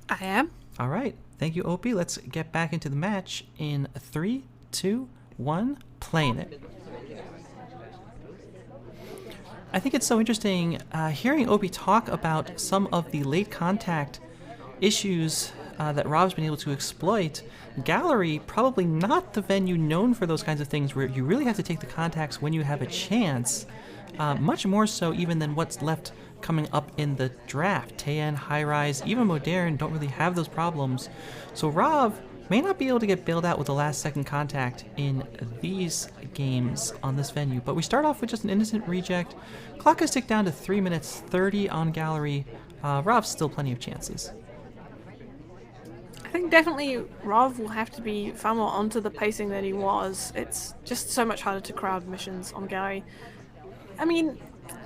C: I am.
A: All right. Thank you, Opie. Let's get back into the match in 3, 2, 1, playing it. I think it's so interesting hearing Opie talk about some of the late contact issues that Rav's been able to exploit. Gallery, probably not the venue known for those kinds of things where you really have to take the contacts when you have a chance, much more so even than what's left coming up in the draft. Taeyen, High Rise, even Modern don't really have those problems. So Rav may not be able to get bailed out with the last second contact in these games on this venue. But we start off with just an innocent reject. Clock is ticked down to 3 minutes 30 on Gallery. Rav's still plenty of chances.
C: I think definitely Rav will have to be far more onto the pacing that he was. It's just so much harder to crowd missions on Gallery.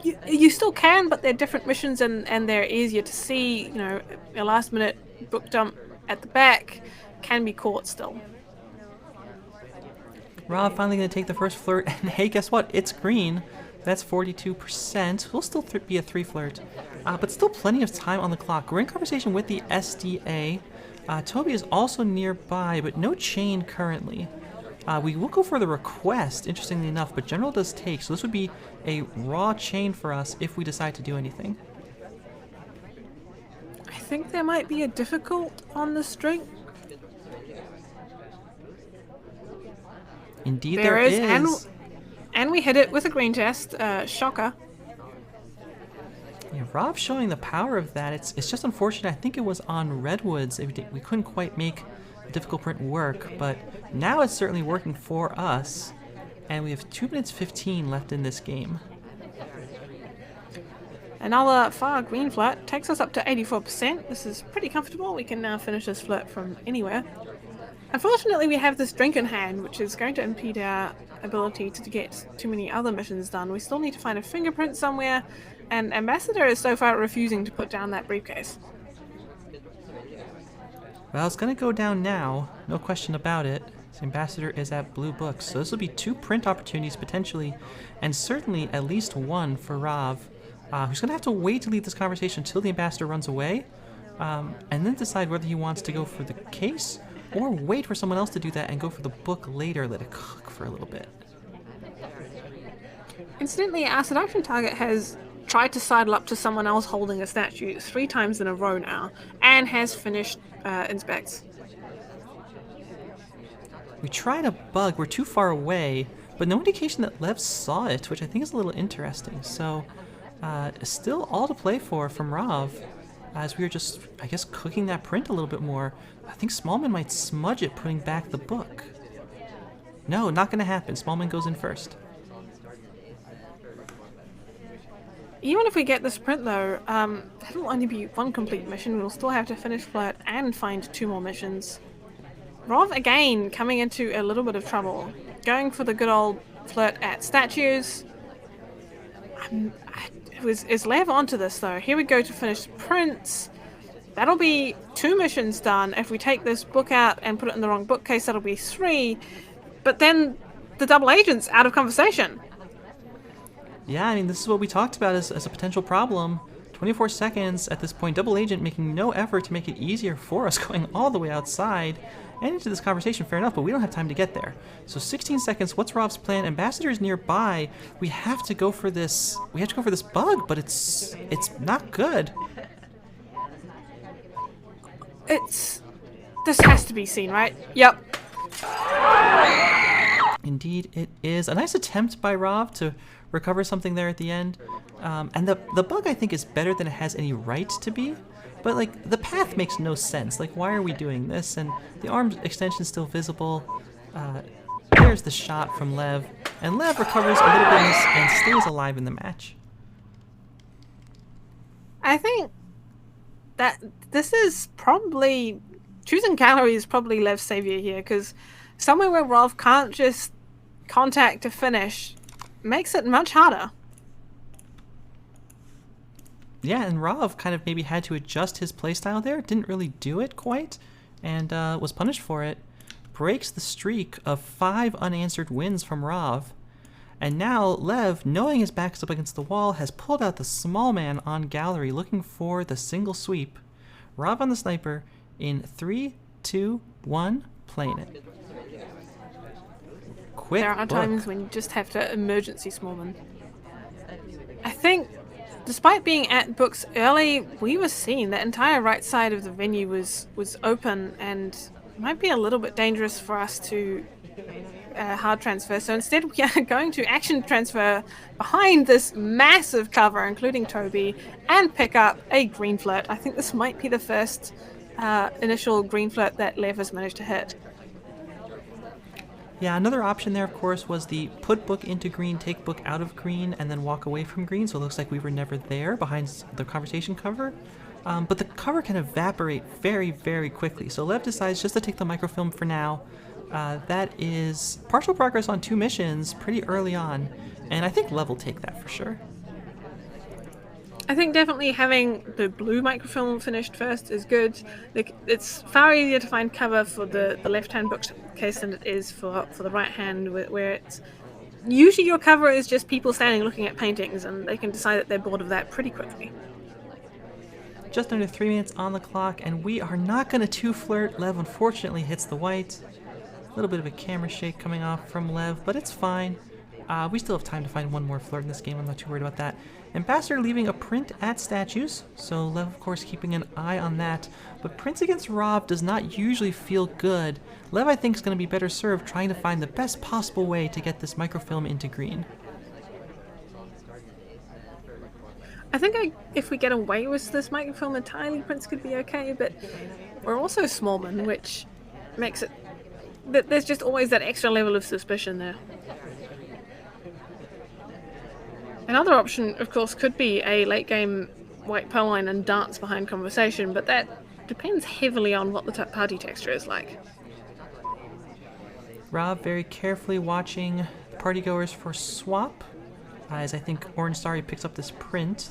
C: You still can, but they're different missions and they're easier to see. A last minute book dump at the back can be caught still.
A: Rav finally going to take the first flirt, and hey, guess what? It's green. That's 42%. We'll still be a 3 flirt, but still plenty of time on the clock. We're in conversation with the SDA. Toby is also nearby, but no chain currently. We will go for the request, interestingly enough, but General does take, so this would be a raw chain for us if we decide to do anything.
C: I think there might be a difficult on the string.
A: Indeed there is.
C: And we hit it with a green test, shocker.
A: Yeah, Rav showing the power of that. It's just unfortunate. I think it was on Redwoods. We couldn't quite make the difficult print work, but now it's certainly working for us. And we have 2 minutes 15 left in this game.
C: Another far green flirt takes us up to 84%. This is pretty comfortable. We can now finish this flirt from anywhere. Unfortunately, we have this drink in hand, which is going to impede our ability to get too many other missions done. We still need to find a fingerprint somewhere, and Ambassador is so far refusing to put down that briefcase.
A: Well, it's going to go down now, no question about it. The Ambassador is at Blue Books, so this will be 2 print opportunities potentially, and certainly at least 1 for Rav, who's going to have to wait to lead this conversation until the Ambassador runs away, and then decide whether he wants to go for the case or wait for someone else to do that and go for the book later, let it cook for a little bit.
C: Incidentally, our seduction target has tried to sidle up to someone else holding a statue 3 times in a row now, and has finished inspects.
A: We tried a bug, we're too far away, but no indication that Lev saw it, which I think is a little interesting. So, still all to play for from Rav, as we were just, I guess, cooking that print a little bit more. I think Smallman might smudge it putting back the book. No, not going to happen. Smallman goes in first.
C: Even if we get this print though, it'll only be 1 complete mission. We'll still have to finish flirt and find 2 more missions. Rav again coming into a little bit of trouble. Going for the good old flirt at statues. Is Lev onto this though? Here we go to finish prints. that'll be 2 missions done. If we take this book out and put it in the wrong bookcase, that'll be 3. But then the double agent's out of conversation.
A: Yeah, I mean, this is what we talked about as a potential problem. 24 seconds at this point, double agent making no effort to make it easier for us, going all the way outside and into this conversation, fair enough, but we don't have time to get there. So 16 seconds, what's Rov's plan? Ambassador's nearby. We have to go for this. We have to go for this bug, but it's not good.
C: This has to be seen, right? Yep.
A: Indeed, it is. A nice attempt by Rov to recover something there at the end. And the bug, I think, is better than it has any right to be. But, like, the path makes no sense. Like, why are we doing this? And the arm extension is still visible. There's the shot from Lev. And Lev recovers a little bit and stays alive in the match.
C: I think that this is probably... Choosing Gallery is probably Lev's savior here, because somewhere where Rov can't just contact to finish makes it much harder.
A: Yeah, and Rov kind of maybe had to adjust his playstyle there. Didn't really do it quite, and was punished for it. Breaks the streak of 5 unanswered wins from Rov. And now Lev, knowing his back's up against the wall, has pulled out the small man on Gallery, looking for the single sweep. Rov on the sniper in 3, 2, 1, playing it. Quick
C: There are
A: book.
C: times when you just have to emergency smallman. I think, despite being at books early, we were seeing the entire right side of the venue was open, and it might be a little bit dangerous for us to hard transfer. So instead we are going to action transfer behind this massive cover, including Toby, and pick up a green flirt. I think this might be the first initial green flirt that Lev has managed to hit.
A: Yeah, another option there, of course, was the put book into green, take book out of green, and then walk away from green. So it looks like we were never there behind the conversation cover. But the cover can evaporate very, very quickly. So Lev decides just to take the microfilm for now. That is partial progress on 2 missions pretty early on. And I think Lev will take that for sure.
C: I think definitely having the blue microfilm finished first is good. Like, it's far easier to find cover for the left-hand bookcase than it is for the right-hand, where it's usually your cover is just people standing looking at paintings, and they can decide that they're bored of that pretty quickly.
A: Just under 3 minutes on the clock, and we are not going to 2-flirt. Lev unfortunately hits the white. A little bit of a camera shake coming off from Lev, but it's fine. We still have time to find one more flirt in this game. I'm not too worried about that. Ambassador leaving a print at statues, so Lev, of course, keeping an eye on that. But prints against Rov does not usually feel good. Lev, I think, is going to be better served trying to find the best possible way to get this microfilm into green.
C: I think if we get away with this microfilm entirely, prints could be okay, but we're also smallman, which makes it... There's just always that extra level of suspicion there. Another option, of course, could be a late-game white pearl line and dance behind conversation, but that depends heavily on what the party texture is like.
A: Rov very carefully watching partygoers for swap, as I think Orange Starry picks up this print.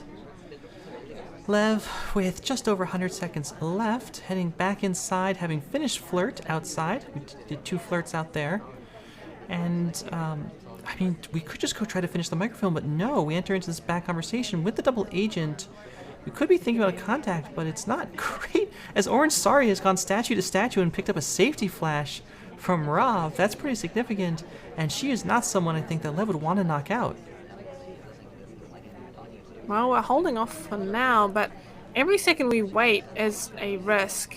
A: Lev, with just over 100 seconds left, heading back inside, having finished flirt outside. We did 2 flirts out there. And, I mean, we could just go try to finish the microfilm, but no, we enter into this back conversation with the double agent. We could be thinking about a contact, but it's not great, as Orange Sorry has gone statue to statue and picked up a safety flash from Rov. That's pretty significant, and she is not someone I think that Lev would want to knock out.
C: Well, we're holding off for now, but every second we wait is a risk.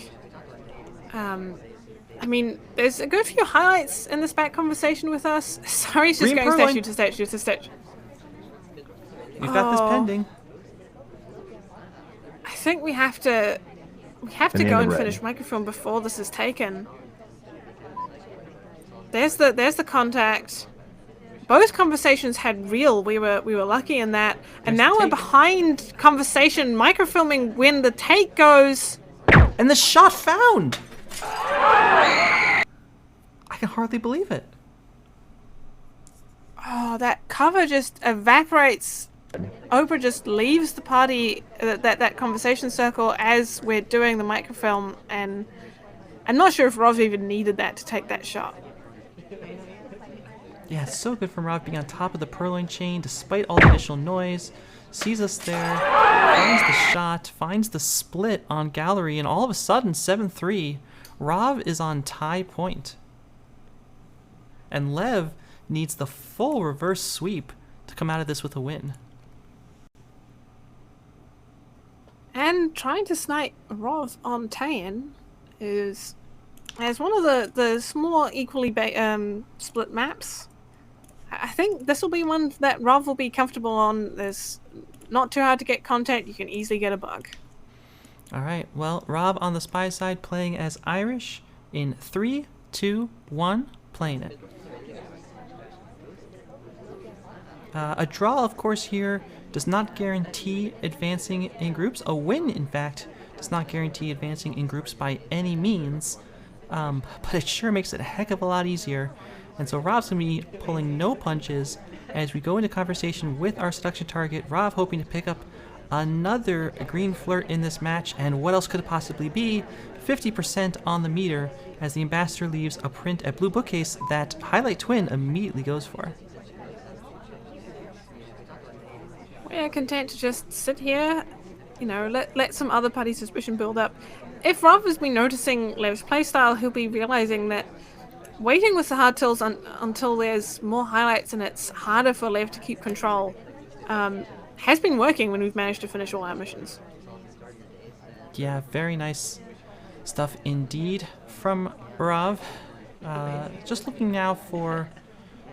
C: I mean, there's a good few highlights in this back conversation with us. Sorry's just
A: Green
C: going
A: purling.
C: statue to statue to statue.
A: We've got this pending.
C: I think we have to
G: Banana
C: go and
G: bread.
C: finish microfilm before this is taken. There's the contact. Both conversations had real. We were lucky in that, and
A: There's
C: now
A: the
C: we're
A: take.
C: behind conversation microfilming when the take goes.
A: And the shot found! I can hardly believe it.
C: Oh, that cover just evaporates Oprah just leaves the party, that conversation circle as we're doing the microfilm, and I'm not sure if Rav even needed that to take that shot.
A: Yeah, it's so good from Rav being on top of the purloin chain despite all the initial noise. Sees us there, finds the shot, finds the split on Gallery, and all of a sudden, 7-3, Rav is on tie point. And Lev needs the full reverse sweep to come out of this with a win.
C: And trying to snipe Rav on Tayan is as one of the small equally split maps. I think this will be one that Rav will be comfortable on. There's not too hard to get contact. You can easily get a bug.
A: All right, well, Rob on the spy side playing as Irish in 3, 2, 1, playing it. A draw, of course, here does not guarantee advancing in groups. A win, in fact, does not guarantee advancing in groups by any means, but it sure makes it a heck of a lot easier. And so Rob's going to be pulling no punches as we go into conversation with our seduction target. Rob hoping to pick up another green flirt in this match, and what else could it possibly be? 50% on the meter as the ambassador leaves a print at blue bookcase that Highlight Twin immediately goes for.
C: We're content to just sit here, you know, let some other party suspicion build up. If Rob has been noticing Lev's playstyle, he'll be realizing that waiting with the hard tills until there's more highlights and it's harder for Lev to keep control has been working when we've managed to finish all our missions.
A: Yeah, very nice stuff indeed from Rav. Just looking now for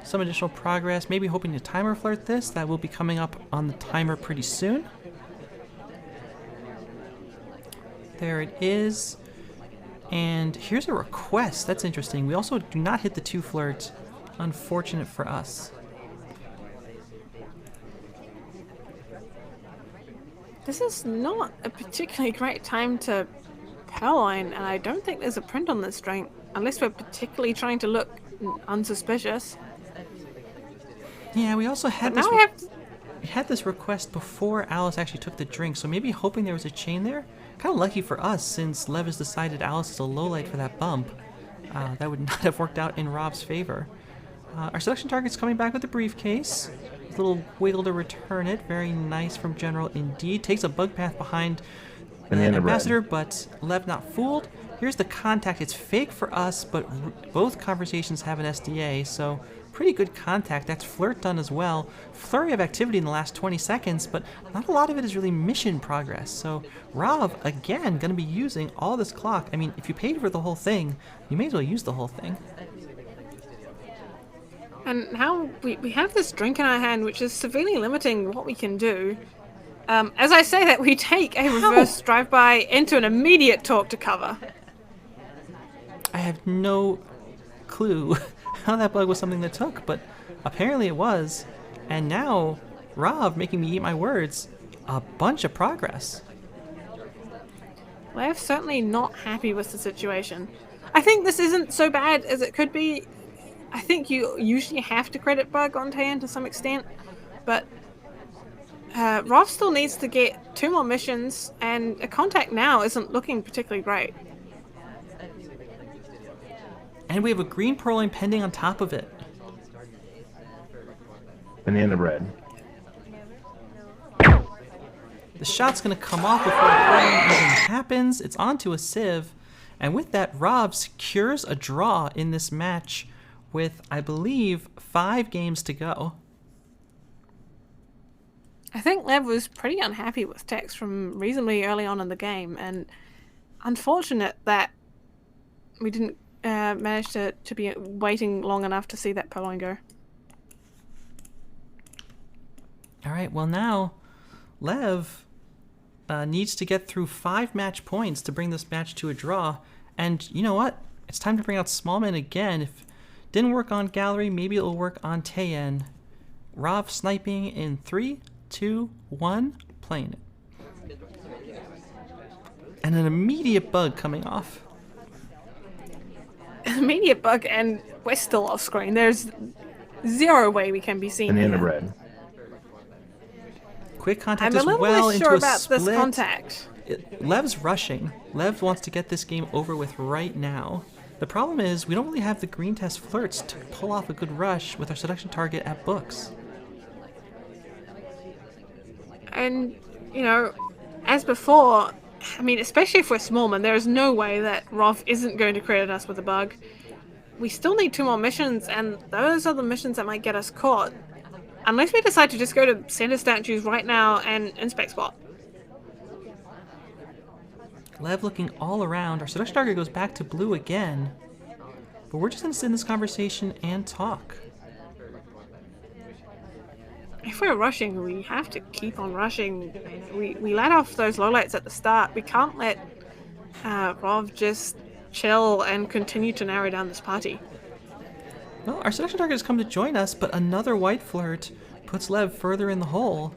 A: some additional progress, maybe hoping to timer flirt this. That will be coming up on the timer pretty soon. There it is. And here's a request. That's interesting. We also do not hit the 2 flirt. Unfortunate for us.
C: This is not a particularly great time to purloin, and I don't think there's a print on this string, unless we're particularly trying to look unsuspicious.
A: Yeah, we also had
C: But
A: this.
C: now
A: We had this request before Alice actually took the drink, so maybe hoping there was a chain there. Kind of lucky for us, since Lev has decided Alice is a lowlight for that bump. That would not have worked out in Rob's favor. Our selection target's coming back with the briefcase. A little wiggle to return it. Very nice from General indeed. Takes a bug path behind the ambassador, but Lev not fooled. Here's the contact. It's fake for us, but both conversations have an SDA, so pretty good contact. That's flirt done as well. Flurry of activity in the last 20 seconds, but not a lot of it is really mission progress. So Rav, again, going to be using all this clock. I mean, if you paid for the whole thing, you may as well use the whole thing.
C: And now we have this drink in our hand, which is severely limiting what we can do. As I say that, we take a reverse drive-by into an immediate talk to cover.
A: I have no clue how that bug was something that took, but apparently it was. And now, Rav making me eat my words, a bunch of progress.
C: Lev's certainly not happy with the situation. I think this isn't so bad as it could be. I think you usually have to credit bug on Tayan to some extent, but Rav still needs to get 2 more missions, and a contact now isn't looking particularly great.
A: And we have a green purloin pending on top of it.
G: Banana bread.
A: The shot's going to come off before the purloin even happens. It's onto a sieve. And with that, Rav secures a draw in this match with, I believe, 5 games to go.
C: I think Lev was pretty unhappy with Tex from reasonably early on in the game, and unfortunate that we didn't manage to be waiting long enough to see that purloin go.
A: All right, well now, Lev needs to get through 5 match points to bring this match to a draw. And you know what? It's time to bring out Smallman again. If it didn't work on Gallery, maybe it'll work on Tayan. Rav sniping in 3, 2, 1, playing it. And an immediate bug coming off.
C: Immediate bug, and we're still off screen. There's zero way we can be seen.
G: Banana
C: here.
G: bread.
A: quick contact
C: I'm a
A: as
C: little
A: well
C: less
A: into
C: sure
A: a
C: about
A: split.
C: this contact.
A: Lev's rushing. Lev wants to get this game over with right now. The problem is we don't really have the green test flirts to pull off a good rush with our seduction target at books.
C: And, you know, as before, I mean, especially if we're Smallman, there is no way that Rov isn't going to credit us with a bug. We still need 2 more missions, and those are the missions that might get us caught. Unless we decide to just go to center statues right now and inspect spot.
A: Lev looking all around. Our seduction target goes back to blue again. But we're just going to sit in this conversation and talk.
C: If we're rushing, we have to keep on rushing. We let off those lowlights at the start. We can't let Rov just chill and continue to narrow down this party.
A: Well, our seduction target has come to join us, but another white flirt puts Lev further in the hole.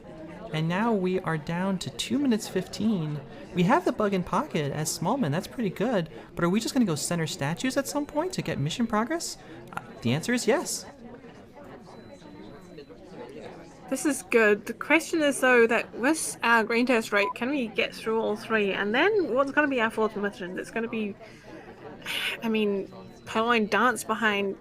A: And now we are down to 2 minutes 15. We have the bug in pocket as Smallman, that's pretty good. But are we just going to go center statues at some point to get mission progress? The answer is yes.
C: This is good. The question is, though, that with our green test rate, can we get through all 3? And then what's going to be our 4th mission? It's going to be, I mean, Purloin dance behind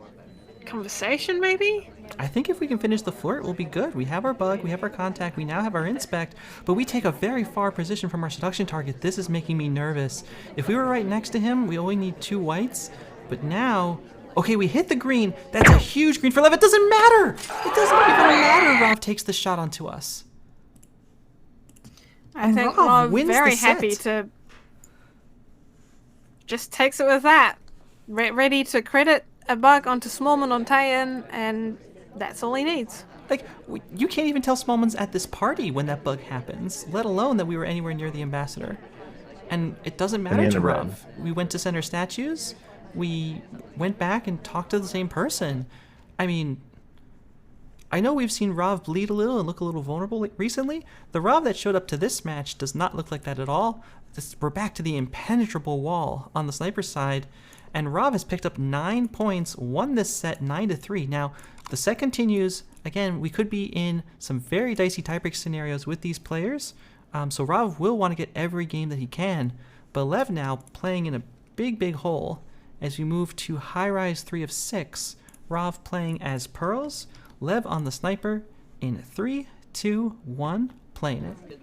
C: conversation, maybe?
A: I think if we can finish the flirt, we'll be good. We have our bug, we have our contact, we now have our inspect, but we take a very far position from our seduction target. This is making me nervous. If we were right next to him, we only need 2 whites, but now... Okay, we hit the green. That's a huge green for Lev. It doesn't matter! It doesn't even matter. Rov takes the shot onto us.
C: I
A: And
C: think
A: Rov
C: Rov
A: wins
C: very
A: the set.
C: happy to... just takes it with that. Ready to credit a bug onto Smallman on tie-in, and that's all he needs.
A: Like, you can't even tell Smallman's at this party when that bug happens, let alone that we were anywhere near the ambassador. And it doesn't matter to Rov. We went to center statues, we went back and talked to the same person. I mean, I know we've seen Rov bleed a little and look a little vulnerable recently. The Rov that showed up to this match does not look like that at all. We're back to the impenetrable wall on the sniper side. And Rov has picked up 9 points, won this set 9-3. Now, the set continues. Again, we could be in some very dicey tiebreak scenarios with these players. So Rov will want to get every game that he can. But Lev now playing in a big hole as we move to high rise 3 of 6. Rov playing as Pearls. Lev on the sniper in 3, 2, 1, playing it.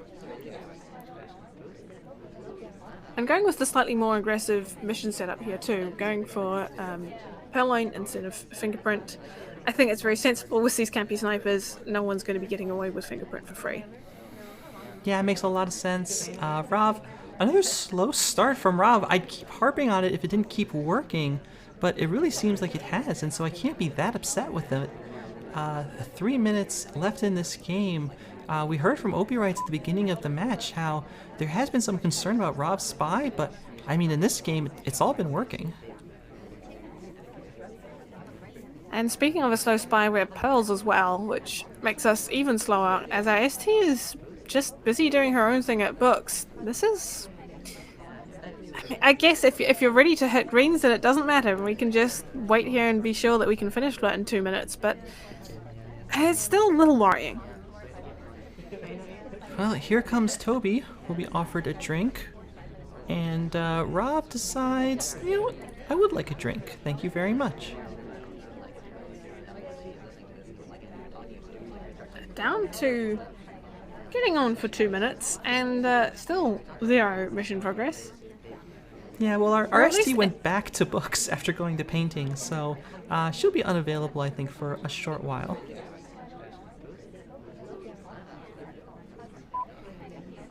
C: I'm going with the slightly more aggressive mission setup here too, going for Purloin instead of Fingerprint. I think it's very sensible with these campy snipers. No one's going to be getting away with Fingerprint for free.
A: Yeah, it makes a lot of sense. Rov, another slow start from Rov. I'd keep harping on it if it didn't keep working, but it really seems like it has, and so I can't be that upset with it. 3 minutes left in this game. We heard from Opie-Rights at the beginning of the match how there has been some concern about Rov's spy, but I mean, in this game, it's all been working.
C: And speaking of a slow spy, we're Pearls as well, which makes us even slower, as our ST is just busy doing her own thing at books. This is... I guess if you're ready to hit greens, then it doesn't matter. We can just wait here and be sure that we can finish flirt in 2 minutes, but it's still a little worrying.
A: Well, here comes Toby, who'll be offered a drink, and Rov decides, you know what, I would like a drink, thank you very much.
C: Down to getting on for 2 minutes, and still 0 mission progress.
A: Yeah, well,
C: Or
A: our
C: at
A: ST
C: least-
A: went back to books after going to painting, so she'll be unavailable, I think, for a short while.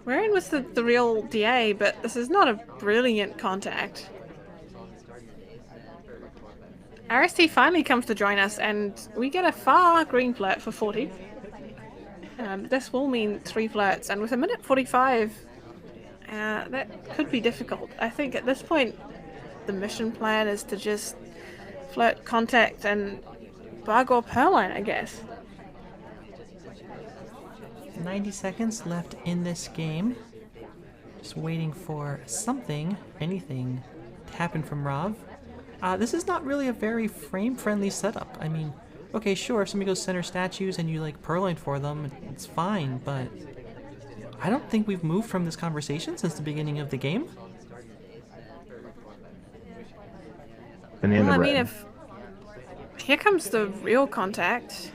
C: We're in with the real DA, but this is not a brilliant contact. RST finally comes to join us, and we get a far green flirt for 40. This will mean 3 flirts, and with 1:45, that could be difficult. I think at this point, the mission plan is to just flirt, contact, and bug or Purloin, I guess.
A: 90 seconds left in this game. Just waiting for something, anything, to happen from Rov. This is not really a very frame-friendly setup. I mean, okay, sure, if somebody goes center statues and you like Purloin for them, it's fine, but I don't think we've moved from this conversation since the beginning of the game.
G: Banana
C: Well, I
G: bread.
C: mean, if here comes the real contact.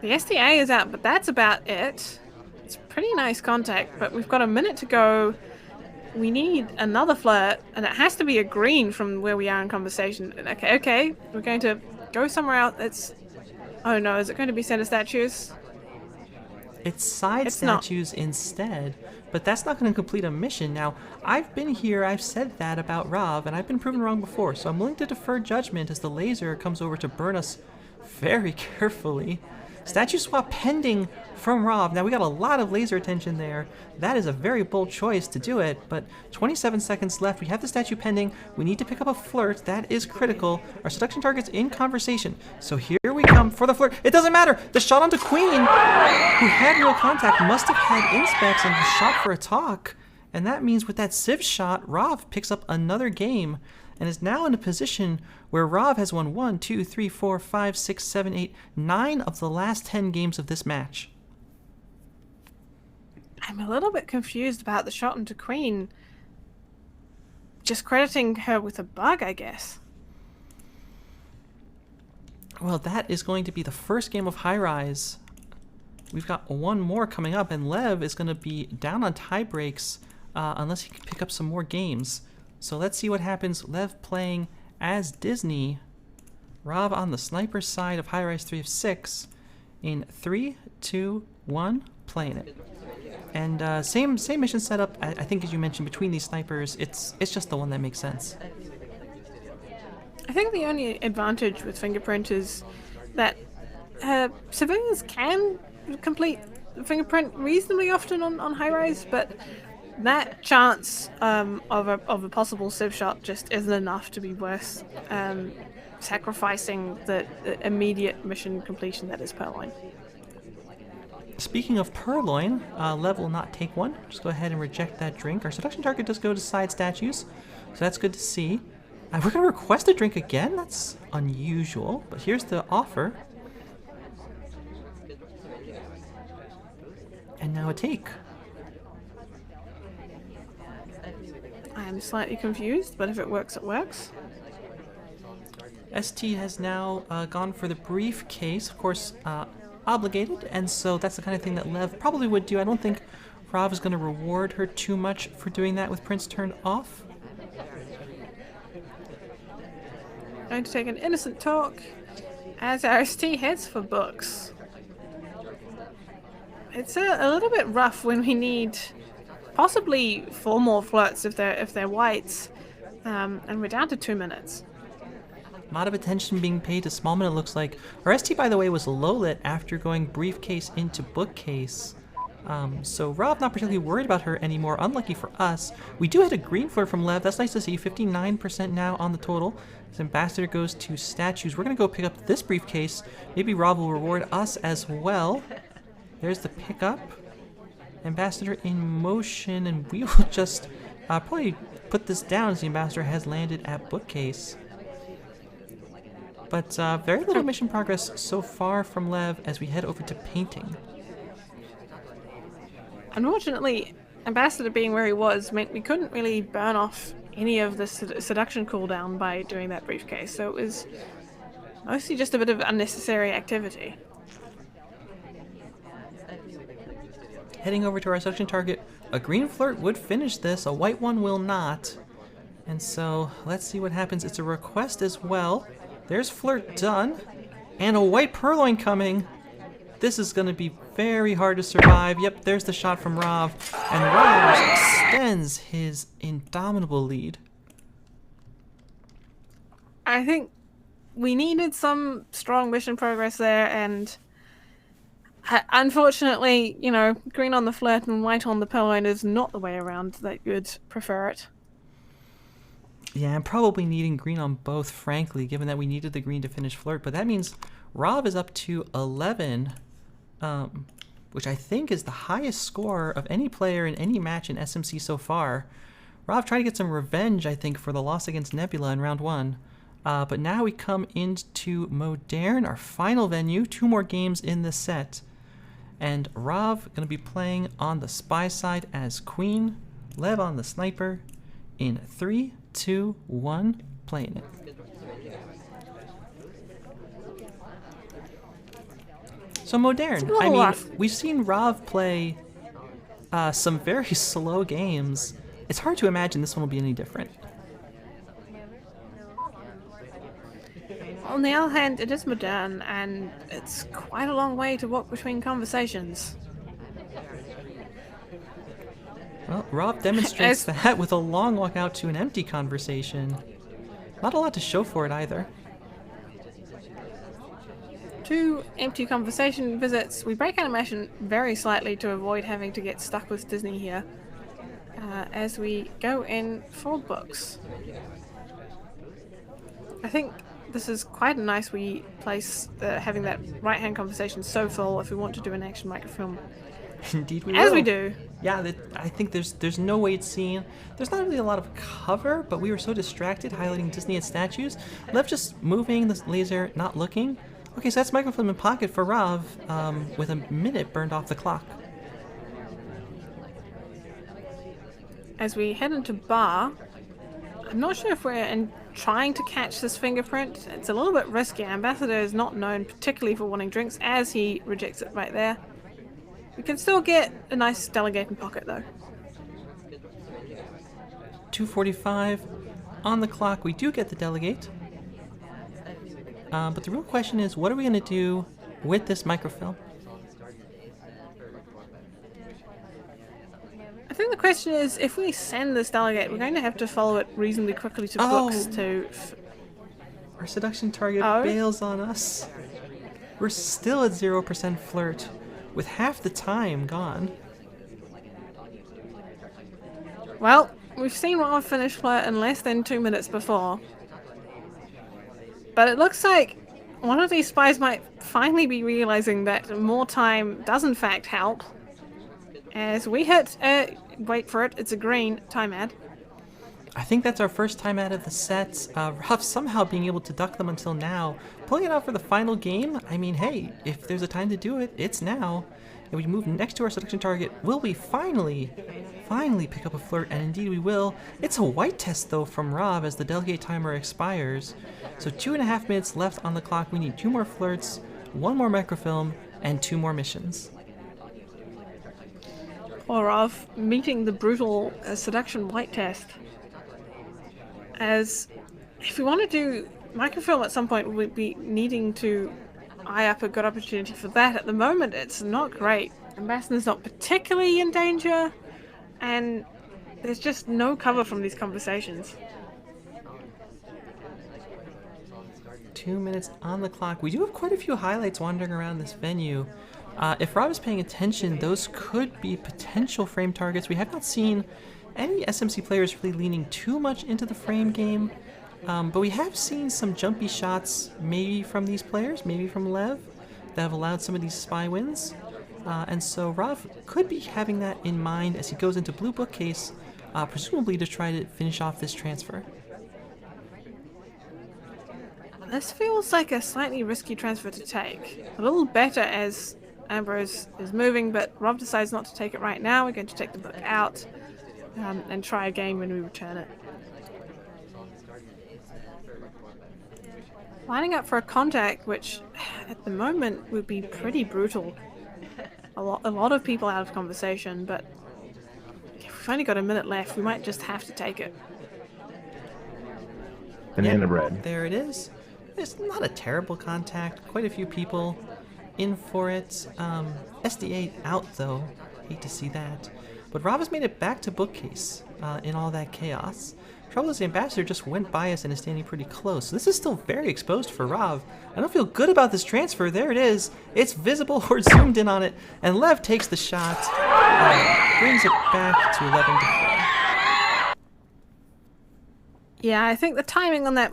C: The STA is out, but that's about it. It's pretty nice contact, but we've got a minute to go. We need another flirt, and it has to be a green from where we are in conversation. Okay, we're going to go somewhere else. It's... Oh no, is it going to be center statues?
A: It's side
C: It's not.
A: statues instead, but that's not going to complete a mission. Now, I've been here, I've said that about Rav, and I've been proven wrong before, so I'm willing to defer judgment as the laser comes over to burn us very carefully. Statue swap pending from Rav. Now, we got a lot of laser attention there. That is a very bold choice to do it, but 27 seconds left. We have the statue pending. We need to pick up a flirt. That is critical. Our seduction target's in conversation. So here we come for the flirt. It doesn't matter. The shot onto Queen, who had real contact, must have had inspecs and shot for a talk. And that means with that Civ shot, Rav picks up another game and is now in a position where Rav has won 1, 2, 3, 4, 5, 6, 7, 8, 9 of the last 10 games of this match.
C: I'm a little bit confused about the shot into Queen. Just crediting her with a bug, I guess.
A: Well, that is going to be the first game of High Rise. We've got one more coming up, and Lev is going to be down on tie breaks unless he can pick up some more games. So let's see what happens. Lev playing as Disney. Rav on the sniper side of High Rise 3 of 6. In 3, 2, 1, playing it. And same mission setup, I think, as you mentioned, between these snipers. It's just the one that makes sense.
C: I think the only advantage with Fingerprint is that civilians can complete Fingerprint reasonably often on High Rise, but that chance of a possible Civ shot just isn't enough to be worth sacrificing the immediate mission completion that is Purloin.
A: Speaking of Purloin, Lev will not take one. Just go ahead and reject that drink. Our seduction target does go to side statues, so that's good to see. We're going to request a drink again? That's unusual, but here's the offer. And now a take.
C: I am slightly confused, but if it works, it works.
A: ST has now gone for the briefcase, of course, obligated, and so that's the kind of thing that Lev probably would do. I don't think Rav is going to reward her too much for doing that with Prince turned off.
C: Going to take an innocent talk as our ST heads for books. It's a little bit rough when we need possibly 4 more flirts if they're whites, and we're down to 2 minutes.
A: A lot of attention being paid to Smallman, it looks like. Our ST, by the way, was low-lit after going briefcase into bookcase. So Rav not particularly worried about her anymore, unlucky for us. We do hit a green flirt from Lev. That's nice to see. 59% now on the total. As Ambassador goes to statues. We're going to go pick up this briefcase. Maybe Rav will reward us as well. There's the pickup. Ambassador in motion, and we will just probably put this down as the Ambassador has landed at bookcase. But very little mission progress so far from Lev as we head over to painting.
C: Unfortunately, Ambassador being where he was meant we couldn't really burn off any of the seduction cooldown by doing that briefcase, so it was mostly just a bit of unnecessary activity.
A: Heading over to our seduction target, a green flirt would finish this, a white one will not. And so let's see what happens. It's a request as well. There's flirt done, and a white purloin coming. This is going to be very hard to survive. Yep, there's the shot from Rav, and Rav extends his indomitable lead.
C: I think we needed some strong mission progress there, and unfortunately, you know, green on the flirt and white on the purloin is not the way around that you'd prefer it.
A: Yeah, I'm probably needing green on both, frankly, given that we needed the green to finish flirt. But that means Rav is up to 11, which I think is the highest score of any player in any match in SMC so far. Rav trying to get some revenge, I think, for the loss against Nebula in round 1. But now we come into Modern, our final venue. 2 more games in the set. And Rav going to be playing on the spy side as queen, Lev on the sniper. In 3, 2, 1, playing it. So Modern, I mean, we've seen Rav play some very slow games. It's hard to imagine this one will be any different.
C: On the other hand, it is Modern, and it's quite a long way to walk between conversations.
A: Well, Rav demonstrates that with a long walk out to an empty conversation. Not a lot to show for it either.
C: 2 empty conversation visits. We break animation very slightly to avoid having to get stuck with Disney here. As we go in for books. I think this is quite a nice wee place, having that right-hand conversation so full if we want to do an action microfilm.
A: Indeed we will.
C: As we do.
A: Yeah, I think there's no way it's seen. There's not really a lot of cover, but we were so distracted highlighting Disney and statues. Lev just moving the laser, not looking. Okay, so that's microfilm in pocket for Rav, with a minute burned off the clock.
C: As we head into bar, I'm not sure if we're trying to catch this fingerprint. It's a little bit risky. Ambassador is not known particularly for wanting drinks, as he rejects it right there. We can still get a nice delegate in pocket though.
A: 2:45 on the clock. We do get the delegate. But the real question is, what are we going to do with this microfilm?
C: I think the question is, if we send this delegate, we're going to have to follow it reasonably quickly to books to...
A: Our seduction target bails on us. We're still at 0% flirt, with half the time gone.
C: Well, we've seen Rav finish flirt in less than 2 minutes before. But it looks like one of these spies might finally be realizing that more time does in fact help. As we hit, wait for it, it's a green time ad.
A: I think that's our first time out of the sets. Rav somehow being able to duck them until now. Pulling it out for the final game, I mean, hey, if there's a time to do it, it's now. And we move next to our seduction target. Will we finally pick up a flirt? And indeed we will. It's a white test though from Rav as the delegate timer expires. So 2.5 minutes left on the clock. We need 2 more flirts, 1 more microfilm, and 2 more missions.
C: Poor Rav meeting the brutal seduction white test. As if we want to do microfilm at some point, we'd be needing to eye up a good opportunity for that. At the moment, it's not great. Ambassador's not particularly in danger, and there's just no cover from these conversations.
A: 2 minutes on the clock. We do have quite a few highlights wandering around this venue. If Rob is paying attention, those could be potential frame targets. We have not seen any SMC players really leaning too much into the frame game, but we have seen some jumpy shots, maybe from these players, maybe from Lev, that have allowed some of these spy wins. And so Rav could be having that in mind as he goes into blue bookcase, presumably to try to finish off this transfer.
C: This feels like a slightly risky transfer to take. A little better as Ambrose is moving, but Rob decides not to take it right now. We're going to take the book out and try again when we return it. Lining up for a contact, which at the moment would be pretty brutal. A lot of people out of conversation, but if we've only got a minute left, we might just have to take it.
G: Banana bread.
A: There it is. It's not a terrible contact. Quite a few people in for it. SD8 out though. Hate to see that. But Rob has made it back to bookcase in all that chaos. Trouble is the ambassador just went by us and is standing pretty close. So this is still very exposed for Rav. I don't feel good about this transfer. There it is. It's visible or zoomed in on it. And Lev takes the shot. Brings it back to 11-4.
C: Yeah, I think the timing on that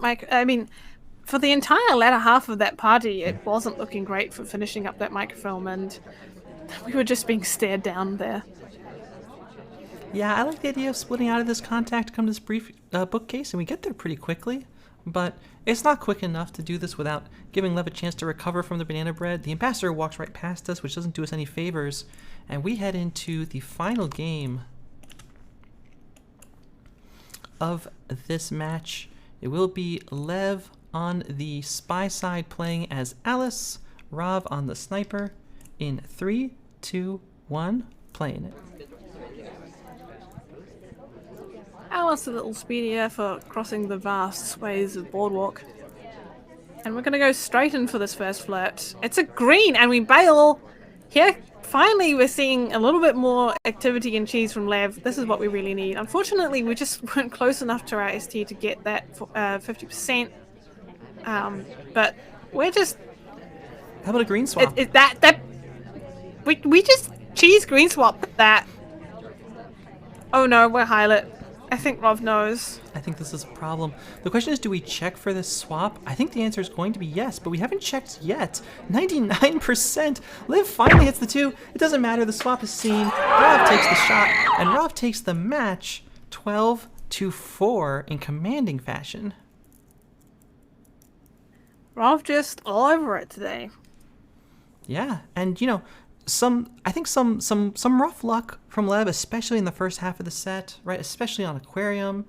C: for the entire latter half of that party, it wasn't looking great for finishing up that microfilm, and we were just being stared down there.
A: Yeah, I like the idea of splitting out of this contact to come to this brief bookcase, and we get there pretty quickly. but it's not quick enough to do this without giving Lev a chance to recover from the banana bread. The ambassador walks right past us, which doesn't do us any favors, and we head into the final game of this match. It will be Lev on the spy side playing as Alice, Rav on the sniper. In 3, 2, 1, playing it.
C: Alice a little speedier for crossing the vast swathes of boardwalk. And we're going to go straight in for this first flirt. It's a green, and we bail. Here, finally, we're seeing a little bit more activity and cheese from Lev. This is what we really need. Unfortunately, we just weren't close enough to our ST to get that 50%. But we're just...
A: How about a green swap?
C: We just cheese green swap that. Oh no, we're highlight. I think Rav knows.
A: I think this is a problem. The question is, do we check for this swap? I think the answer is going to be yes, but we haven't checked yet. 99%. Liv finally hits the 2. It doesn't matter. The swap is seen. Rav takes the shot, and Rav takes the match 12-4 in commanding fashion.
C: Rav just all over it today.
A: Yeah, and you know, I think some rough luck from Lev, especially in the first half of the set, right? Especially on Aquarium.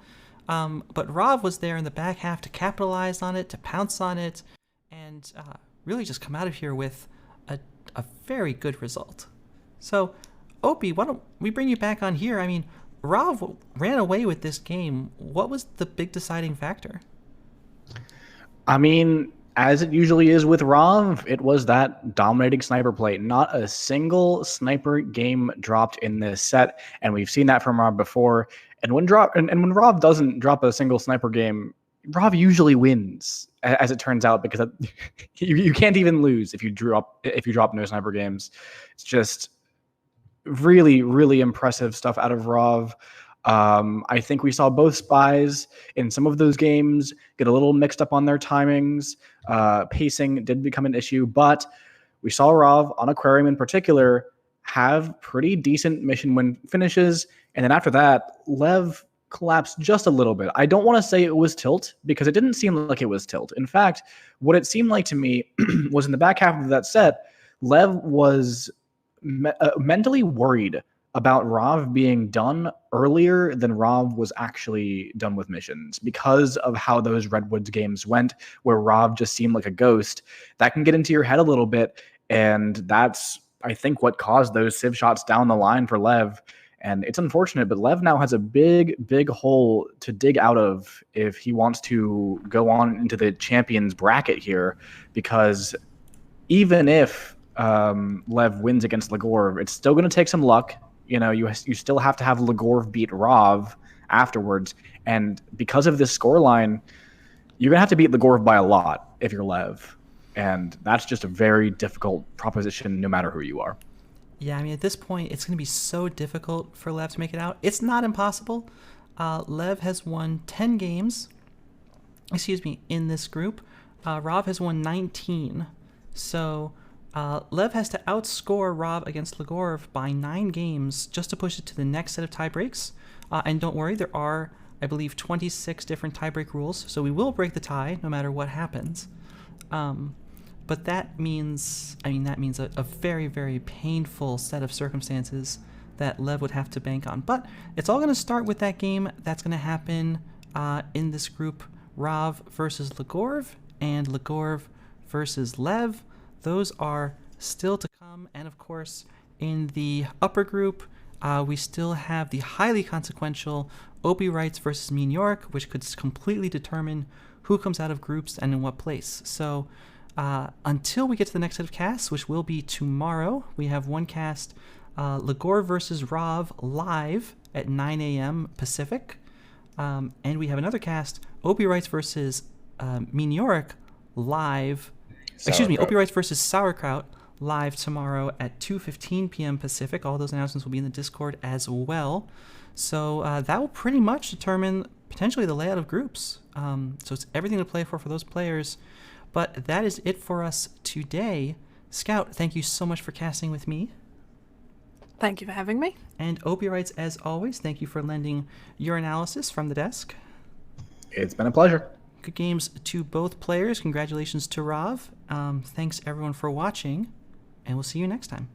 A: But Rav was there in the back half to capitalize on it, to pounce on it, and really just come out of here with a very good result. So, Opie, why don't we bring you back on here? I mean, Rav ran away with this game. What was the big deciding factor?
B: I mean, as it usually is with Rav, it was that dominating sniper play. Not a single sniper game dropped in this set, and we've seen that from Rav before. And when Rav doesn't drop a single sniper game, Rav usually wins, as it turns out, because you can't even lose if you drop no sniper games. It's just really, really impressive stuff out of Rav. I think we saw both spies in some of those games get a little mixed up on their timings. Pacing did become an issue, but we saw Rav on Aquarium in particular have pretty decent mission win finishes. And then after that, Lev collapsed just a little bit. I don't want to say it was tilt, because it didn't seem like it was tilt. In fact, what it seemed like to me was in the back half of that set, Lev was mentally worried about Rav being done earlier than Rav was actually done with missions, because of how those Redwoods games went, where Rav just seemed like a ghost. That can get into your head a little bit, and that's, I think, what caused those civ shots down the line for Lev. And it's unfortunate, but Lev now has a big, big hole to dig out of if he wants to go on into the champions bracket here, because even if Lev wins against Legorv, it's still going to take some luck. You know, you still have to have Legorv beat Rav afterwards. And because of this scoreline, you're going to have to beat Legorv by a lot if you're Lev. And that's just a very difficult proposition no matter who you are.
A: Yeah, I mean, at this point, it's going to be so difficult for Lev to make it out. It's not impossible. Lev has won 10 games, in this group. Rav has won 19. So Lev has to outscore Rav against Legorv by 9 games just to push it to the next set of tie breaks. And don't worry, there are, I believe, 26 different tiebreak rules, so we will break the tie no matter what happens. But that means, a very, very painful set of circumstances that Lev would have to bank on. But it's all going to start with that game that's going to happen in this group, Rav versus Legorv and Legorv versus Lev. Those are still to come. And of course, in the upper group, we still have the highly consequential Opie Wrights versus Me New York, which could completely determine who comes out of groups and in what place. So until we get to the next set of casts, which will be tomorrow, we have one cast, Legorv versus Rav, live at 9 a.m. Pacific. And we have another cast, Opie Wrights versus Me New York, live. Opie Wrights versus Sauerkraut, live tomorrow at 2:15 p.m. Pacific. All those announcements will be in the Discord as well. So that will pretty much determine potentially the layout of groups. So it's everything to play for those players. But that is it for us today. Scout, thank you so much for casting with me.
C: Thank you for having me.
A: And Opie Wrights, as always, thank you for lending your analysis from the desk.
B: It's been a pleasure.
A: Good games to both players. Congratulations to Rav. Thanks everyone for watching, and we'll see you next time.